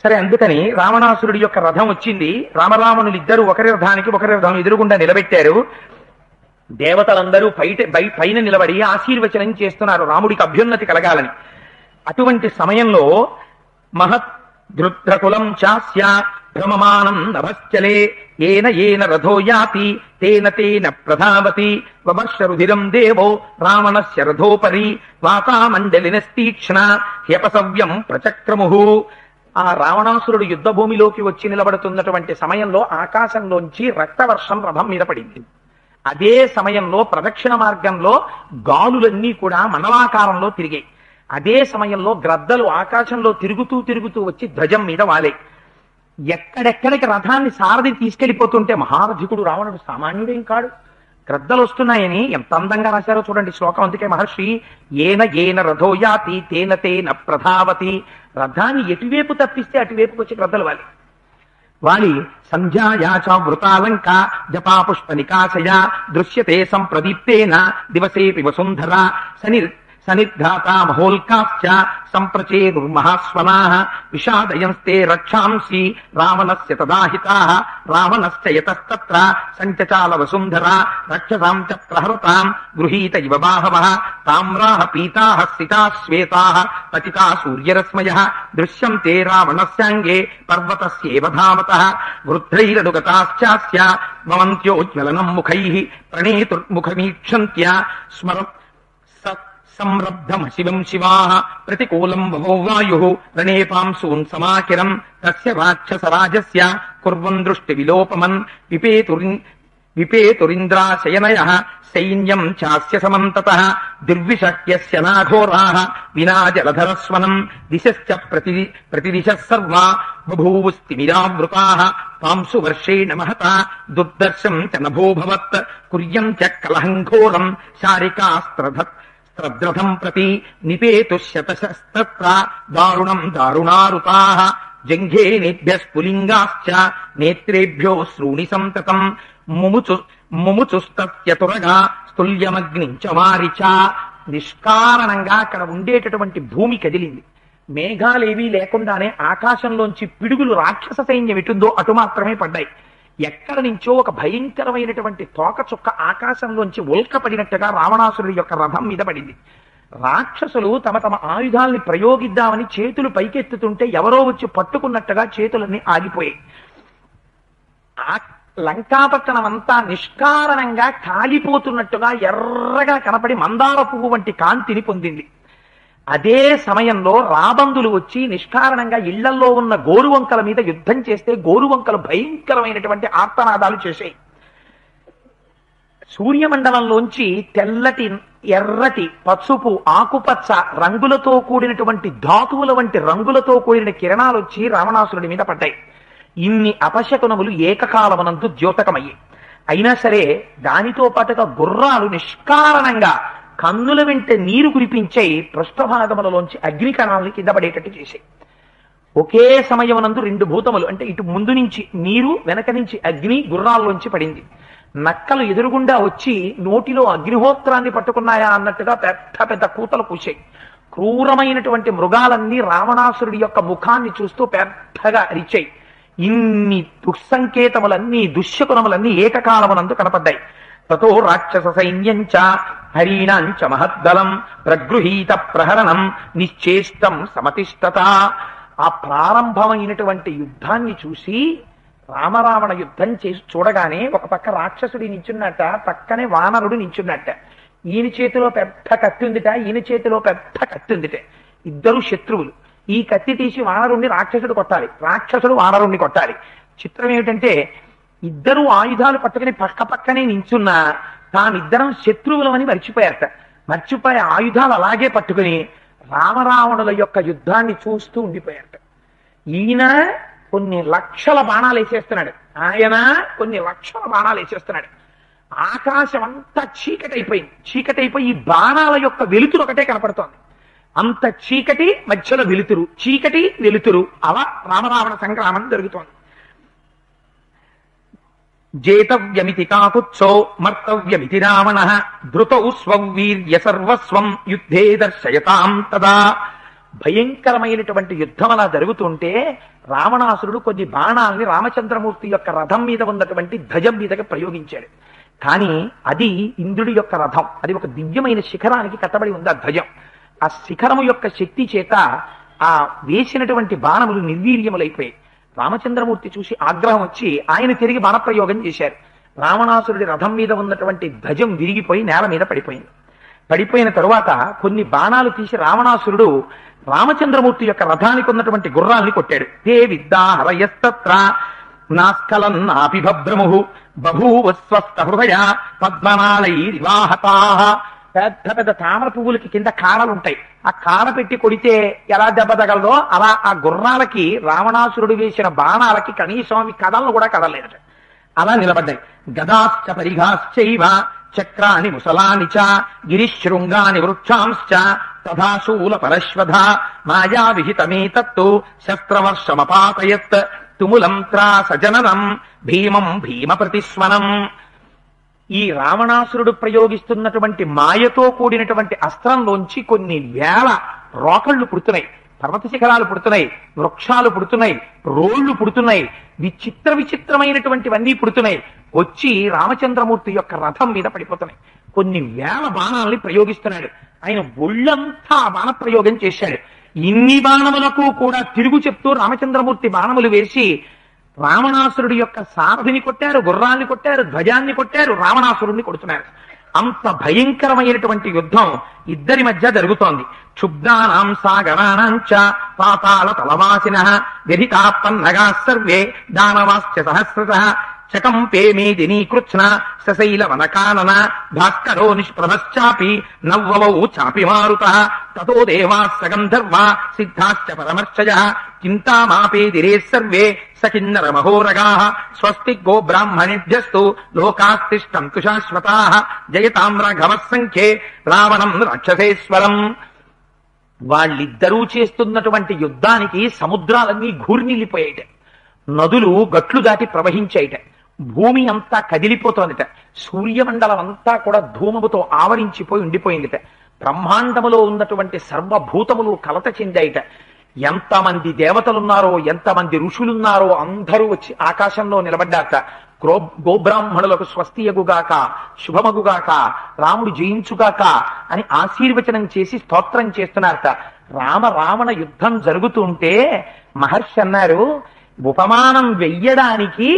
సరే, అందుకని రావణాసురుడి యొక్క రథం వచ్చింది. రామరావణులు ఇద్దరు ఒకరి రథానికి ఒకరి రథం ఎదురుగుండా నిలబెట్టారు. దేవతలందరూ పైన నిలబడి ఆశీర్వచనం చేస్తున్నారు రాముడికి అభ్యున్నతి కలగాలని. అటువంటి సమయంలో మహద్రుద్రకులం చాస్య భ్రమమానం నభశ్చలే ఏన ఏన రథో యాతి తేన తేన ప్రధావతి వవర్షరుధిరం దేవో రావణస్య రథోపరి వాతామండలినస్తీక్ష్ణ హ్యపసవ్యం ప్రచక్రముహు. ఆ రావణాసురుడు యుద్ధ భూమిలోకి వచ్చి నిలబడుతున్నటువంటి సమయంలో ఆకాశంలోంచి రక్తవర్షం రథం మీద పడింది. అదే సమయంలో ప్రదక్షిణ మార్గంలో గాలులన్నీ కూడా మండలాకారంలో తిరిగాయి. అదే సమయంలో గ్రద్దలు ఆకాశంలో తిరుగుతూ తిరుగుతూ వచ్చి ధ్వజం మీద వాలే. ఎక్కడెక్కడికి రథాన్ని సారథి తీసుకెళ్లిపోతుంటే మహారథికుడు రావణుడు సామాన్యుడేం కాడు. గ్రద్దలు వస్తున్నాయని ఎంత అందంగా రాశారో చూడండి శ్లోకం. అందుకే మహర్షి ఏన ఏన రథో యాతి తేన తేన ప్రధావతి. రథాన్ని ఎటువైపు తప్పిస్తే అటువైపుకి వచ్చి గ్రద్దలు వాలి సంధ్యాయాచ వృతాలంక జపా పుష్ప నికాశయ దృశ్యతే సంప్రదీప్తేన దివసేపి వసుంధర సనిర్ఘాతా మహోల్కాశ్చ సంప్రచేరుర్మహాస్వనాః విషాదయంస్తే రక్షాంసి రావణస్య తదాహితాః రావణశ్చ యతస్తత్ర సంచచాల వసుంధర రక్షసాం చ ప్రహరతాం గృహీత ఇవ బాహవః తామ్రాః పీతాః స్థితాః శ్వేతాః పతితా సూర్యరశ్మయః దృశ్యంతే రావణస్యాంగే పర్వతస్యేవ ధావతః వృద్ధైరనుగతాశ్చాస్య భవంత్యోజ్వలనం ముఖైః ప్రణేతుర్ముఖమీక్షంత్య స్మర సంరబ్ధం శివం శివాః ప్రతికూలం వవో వాయుః రణేపాంసూన్ సమాకిరం తస్య రాక్షసరాజస్య కుర్వన్ దృష్టి విలోపమన్ విపేతురింద్రాశయనయః సైన్యం చాస్య సమంతతః దుర్విషహ్యస్య నాఘోరాః వినా జలధరస్వనం దిశశ్చ ప్రతిదిశः సర్వా బభూవుస్తిమిరావృతాః పాంసు వర్షేణ మహతా దుర్దర్శం చ నభోభవత్ కుర్యం చ కలహం ఘోరం శారికాస్త్రద్రథం ప్రతి నిపేతుశతశస్త్ర దారుణం దారుణారుతాః జంఘే నేభ్యః స్ఫులింగాశ్చ నేత్రేభ్యో శ్రూణి సంతతం ముముచుస్తత్యతురగా స్తుల్యమగ్నించ మారిచ. నిష్కారణంగా అక్కడ ఉండేటటువంటి భూమి కదిలింది. మేఘాలేవీ లేకుండానే ఆకాశంలోంచి పిడుగులు రాక్షస సైన్యం ఎటుందో అటు మాత్రమే పడ్డాయి. ఎక్కడ నుంచో ఒక భయంకరమైనటువంటి తోక చుక్క ఆకాశంలోంచి ఉల్కపడినట్టుగా రావణాసురుడి యొక్క రథం మీద పడింది. రాక్షసులు తమ తమ ఆయుధాల్ని ప్రయోగిద్దామని చేతులు పైకెత్తుతుంటే ఎవరో వచ్చి పట్టుకున్నట్టుగా చేతులన్నీ ఆగిపోయాయి. ఆ లంకాపట్టణం అంతా నిష్కారణంగా కాలిపోతున్నట్టుగా ఎర్రగా కనపడి మందార పువ్వు వంటి కాంతిని పొందింది. అదే సమయంలో రాబందులు వచ్చి నిష్కారణంగా ఇళ్లల్లో ఉన్న గోరువంకల మీద యుద్ధం చేస్తే గోరువంకలు భయంకరమైనటువంటి ఆర్తనాదాలు చేశాయి. సూర్యమండలంలోంచి తెల్లటి, ఎర్రటి, పసుపు, ఆకుపచ్చ రంగులతో కూడినటువంటి ధాతువుల వంటి రంగులతో కూడిన కిరణాలు వచ్చి రావణాసురుడి మీద పడ్డాయి. ఇన్ని అపశకునములు ఏకకాలమనందు ద్యోతకమయ్యాయి. అయినా సరే దానితో పాటుగా గుర్రాలు నిష్కారణంగా కన్నుల వెంట నీరు కురిపించే పృష్ఠభాగములలోంచి అగ్నికణాలని కింద పడేటట్టు చేశాయి. ఒకే సమయమునందు రెండు భూతములు, అంటే ఇటు ముందు నుంచి నీరు, వెనక నుంచి అగ్ని గుర్రాల్లోంచి పడింది. నక్కలు ఎదురుగుండా వచ్చి నోటిలో అగ్నిహోత్రాన్ని పట్టుకున్నాయా అన్నట్టుగా పెద్ద పెద్ద కూతలు కూశాయి. క్రూరమైనటువంటి మృగాలన్నీ రావణాసురుడి యొక్క ముఖాన్ని చూస్తూ పెద్దగా అరిచాయి. ఇన్ని దుస్సంకేతములన్నీ, దుశ్శకునములన్నీ ఏకకాలమునందు కనపడ్డాయి. తతో రాక్షస సైన్యంచ హరీణాంచ మహద్దలం ప్రగృహీత ప్రహరణం నిశ్చేష్టం సమతిష్టత. ఆ ప్రారంభమైనటువంటి యుద్ధాన్ని చూసి రామరావణ యుద్ధం చేసి చూడగానే ఒక పక్క రాక్షసుడి నించున్నట్ట, పక్కనే వానరుడు నించున్నట్ట. ఈయన చేతిలో పెద్ద కత్తి ఉందిట, ఈయన చేతిలో పెద్ద కత్తి ఉందిట. ఇద్దరు శత్రువులు. ఈ కత్తి తీసి వానరుణ్ణి రాక్షసుడు కొట్టాలి, రాక్షసుడు వానరుణ్ణి కొట్టాలి. చిత్రం ఏమిటంటే ఇద్దరు ఆయుధాలు పట్టుకుని పక్క పక్కనే నించున్నా తామిద్దరం శత్రువులమని మర్చిపోయారట. మర్చిపోయే ఆయుధాలు అలాగే పట్టుకుని రామరావణుల యొక్క యుద్ధాన్ని చూస్తూ ఉండిపోయారట. ఈయన కొన్ని లక్షల బాణాలు వేసేస్తున్నాడు, ఆయన కొన్ని లక్షల బాణాలు వేసేస్తున్నాడు. ఆకాశం అంతా చీకటైపోయింది. చీకటైపోయి ఈ బాణాల యొక్క వెలుతురు ఒకటే కనపడుతోంది. అంత చీకటి మధ్యలో వెలుతురు, చీకటి వెలుతురు, అలా రామరావణ సంగ్రామం జరుగుతోంది. జేతవ్యమితి కాకుత్సో మర్తవ్యమితి రావణః ధృతౌ స్వవీర్య సర్వస్వం యుద్ధే దర్శయతాం తదా భయంకరమైనటువంటి యుద్ధం అలా జరుగుతుంటే రావణాసురుడు కొన్ని బాణాలని రామచంద్రమూర్తి యొక్క రథం మీద ఉన్నటువంటి ధ్వజం మీదకి ప్రయోగించాడు. కానీ అది ఇంద్రుడి యొక్క రథం, అది ఒక దివ్యమైన శిఖరానికి కట్టబడి ఉంది ఆ ధ్వజం. ఆ శిఖరము యొక్క శక్తి చేత ఆ వేసినటువంటి బాణములు నిర్వీర్యములైపోయాయి. రామచంద్రమూర్తి చూసి ఆగ్రహం వచ్చి ఆయన తిరిగి బాణప్రయోగం చేశారు. రావణాసురుడి రథం మీద ఉన్నటువంటి ధ్వజం విరిగిపోయి నేల మీద పడిపోయింది. పడిపోయిన తరువాత కొన్ని బాణాలు తీసి రావణాసురుడు రామచంద్రమూర్తి యొక్క రథానికి ఉన్నటువంటి గుర్రాల్ని కొట్టాడు. తే విద్దాహరయస్తత్ర నాస్కలన్నాపి భద్రము బభూవ స్వస్థ హృదయ పద్మనాళైరివాహతాః. పెద్ద పెద్ద తామర పువ్వులకి కింద కాడలుంటాయి, ఆ కాడ పెట్టి కొడితే ఎలా దెబ్బ తగలదో అలా ఆ గుర్రాలకి రావణాసురుడు వేసిన బాణాలకి కనీసం అవి కదలను కూడా కదలేదట, అలా నిలబడ్డాయి. గదాశ్చ పరిఘాశ్చైవ చక్రాని ముసలాని చ గిరిశృంగాని వృక్షాంశ్చ తథా శూల పరశ్వధ మాయా విహితమేతత్తు శస్త్రవర్షమపాతయత్ తుములం త్రాసజననం భీమం భీమ ప్రతిస్వనం. ఈ రావణాసురుడు ప్రయోగిస్తున్నటువంటి మాయతో కూడినటువంటి అస్త్రంలోంచి కొన్ని వేల రోకళ్లు పుడుతున్నాయి, పర్వత శిఖరాలు పుడుతున్నాయి, వృక్షాలు పుడుతున్నాయి, రోళ్లు పుడుతున్నాయి, విచిత్రమైనటువంటివన్నీ పుడుతున్నాయి. వచ్చి రామచంద్రమూర్తి యొక్క రథం మీద పడిపోతున్నాయి. కొన్ని వేల బాణాలని ప్రయోగిస్తున్నాడు. ఆయన ఒళ్ళంతా బాణ ప్రయోగం చేశాడు. ఇన్ని బాణములకు కూడా తిరుగు చెప్తూ రామచంద్రమూర్తి బాణములు వేసి రావణాసురుడి యొక్క సారథిని కొట్టారు, గుర్రాన్ని కొట్టారు, ధ్వజాన్ని కొట్టారు, రావణాసురుడిని కొడుతున్నారు. అంత భయంకరమైనటువంటి యుద్ధం ఇద్దరి మధ్య జరుగుతోంది. క్షుబ్ధానాం సాగరాణాంచ పాతాళ తలవాసినః వ్యధితాపన్నగా సర్వే దానవాశ్చ సహస్రశః చకంపే మేదినీ కృత్స్న సశైల వనకానన భాస్కరో నిష్ప్రభశ్చాపి నవ్వవౌ చాపి మారుతః తతో దేవాః సగంధర్వా సిద్ధాశ్చ పరమర్షయః చింతామాపేదిరే సర్వే సకిన్నర మహోరగాః స్వస్తి గో బ్రాహ్మణేభ్యస్తు లోకాస్తిష్టంతు శాశ్వతాః జయతాం రాఘవః సంఖ్యే రావణం రాక్షసేశ్వరం. వాళ్ళిద్దరూ చేస్తున్నటువంటి యుద్ధానికి సముద్రాలన్నీ ఘూర్నిల్లిపోయాయిట, నదులు గట్లు దాటి ప్రవహించాయిట, భూమి అంతా కదిలిపోతోందిట, సూర్యమండలం అంతా కూడా ధూమముతో ఆవరించిపోయి ఉండిపోయిందిట, బ్రహ్మాండములో ఉన్నటువంటి సర్వభూతములు కలత చెందాయిట. ఎంతమంది దేవతలున్నారో ఎంతమంది ఋషులున్నారో అందరూ వచ్చి ఆకాశంలో నిలబడ్డాక గోబ్రాహ్మణులకు స్వస్తియగుగాక శుభమగుగాక రాముడు జయించుగాక అని ఆశీర్వచనం చేసి స్తోత్రం చేస్తున్నారట. రావణ యుద్ధం జరుగుతుంటే మహర్షి అన్నారు, ఉపమానం వెయ్యడానికి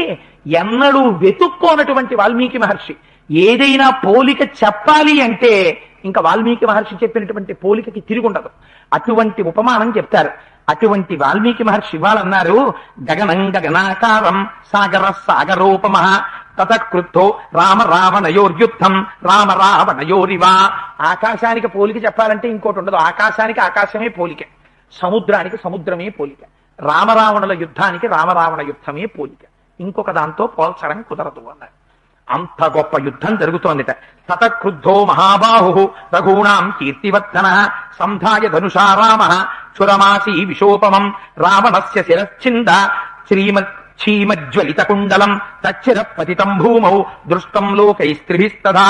ఎన్నడూ వెతుక్కోనటువంటి వాల్మీకి మహర్షి ఏదైనా పోలిక చెప్పాలి అంటే ఇంకా వాల్మీకి మహర్షి చెప్పినటువంటి పోలికకి తిరుగుండదు, అటువంటి ఉపమానం చెప్తారు. అటువంటి వాల్మీకి మహర్షి వాళ్ళన్నారు, గగనం గగనాకారం సాగర సాగరోపమః తతకృద్ధో రామ రావణయోర్యుద్ధం రామ రావణయోరివా. ఆకాశానికి పోలిక చెప్పాలంటే ఇంకోటి ఉండదు, ఆకాశానికి ఆకాశమే పోలిక, సముద్రానికి సముద్రమే పోలిక, రామరావణుల యుద్ధానికి రామరావణ యుద్ధమే పోలిక, ఇంకొక దాంతో పోల్చడం కుదరదు అన్నారు. అంత గొప్ప యుద్ధం జరుగుతోందిట. తతకృద్ధో మహాబాహు రఘూణాం కీర్తివర్ధనః సంధాయ ధనుషా రామః క్షురమాసీ విశోపమం రావణస్య శిరశ్చింద క్షీమజ్వలిత కుండలం తచ్చిర పతితం భూమౌ దృష్టం లోకైస్త్రిభిస్తదా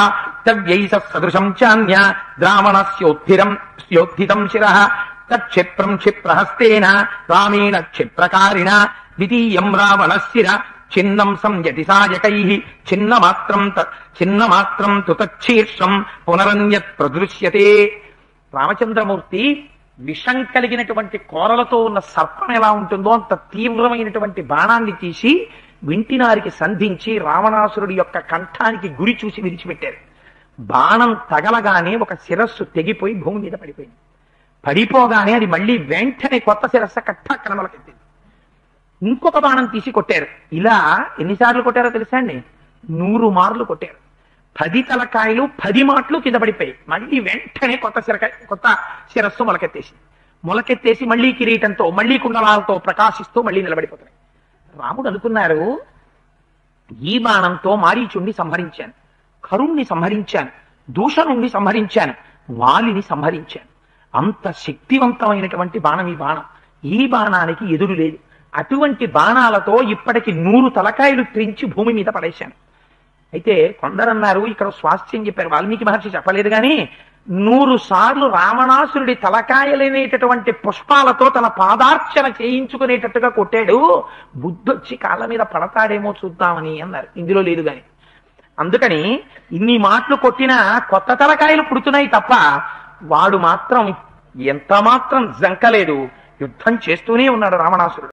తవ్యైస సదృశం చాన్య ద్రావణస్యోద్ధితం శిరః తక్షిప్రం క్షిప్రహస్తేన రామేణ క్షిప్రకారిణ ద్వితీయం రావణశిర చిన్నం సంయతి సాయకైః చిన్నమాత్రం తు తచ్చీర్షం పునరన్యత్ ప్రదృశ్యతే. రామచంద్రమూర్తి విషం కలిగినటువంటి కోరలతో ఉన్న సర్పం ఎలా ఉంటుందో అంత తీవ్రమైనటువంటి బాణాన్ని తీసి వింటినారికి సంధించి రావణాసురుడి యొక్క కంఠానికి గురి చూసి విడిచిపెట్టారు. బాణం తగలగానే ఒక శిరస్సు తెగిపోయి భూమి మీద పడిపోయింది. పడిపోగానే అది మళ్ళీ వెంటనే కొత్త శిరస్సు కట్టక్కన మొలకెత్తింది. ఇంకొక బాణం తీసి కొట్టారు. ఇలా ఎన్నిసార్లు కొట్టారో తెలుసా అండి? 100 మార్లు కొట్టారు. 10 తలకాయలు 10 మాటలు కింద పడిపోయి మళ్ళీ వెంటనే కొత్త శిరస్సు మొలకెత్తేసి మళ్ళీ కిరీటంతో మళ్ళీ కుండలాలతో ప్రకాశిస్తూ మళ్ళీ నిలబడిపోతున్నాయి. రాముడు అనుకున్నారు, ఈ బాణంతో మారీచుణ్ణి సంహరించాను, కరుణ్ణి సంహరించాను, దూషణుణ్ణి సంహరించాను, వాలిని సంహరించాను. అంత శక్తివంతమైనటువంటి బాణం ఈ బాణం. ఈ బాణానికి ఎదురు లేదు. అటువంటి బాణాలతో ఇప్పటికి 100 తలకాయలు త్రించి భూమి మీద పడేశాను. అయితే కొందరన్నారు, ఇక్కడ స్వాస్థ్యం చెప్పారు, వాల్మీకి మహర్షి చెప్పలేదు కానీ 100 సార్లు రావణాసురుడి తలకాయలనేటటువంటి పుష్పాలతో తన పాదార్చన చేయించుకునేటట్టుగా కొట్టాడు. బుద్ధొచ్చి కాళ్ళ మీద పడతాడేమో చూద్దామని అన్నారు. ఇందులో లేదు గాని. అందుకని ఇన్ని మాటలు కొట్టినా కొత్త తలకాయలు పుడుతున్నాయి తప్ప వాడు మాత్రం ఎంత మాత్రం జంకలేదు. యుద్ధం చేస్తూనే ఉన్నాడు రావణాసురుడు.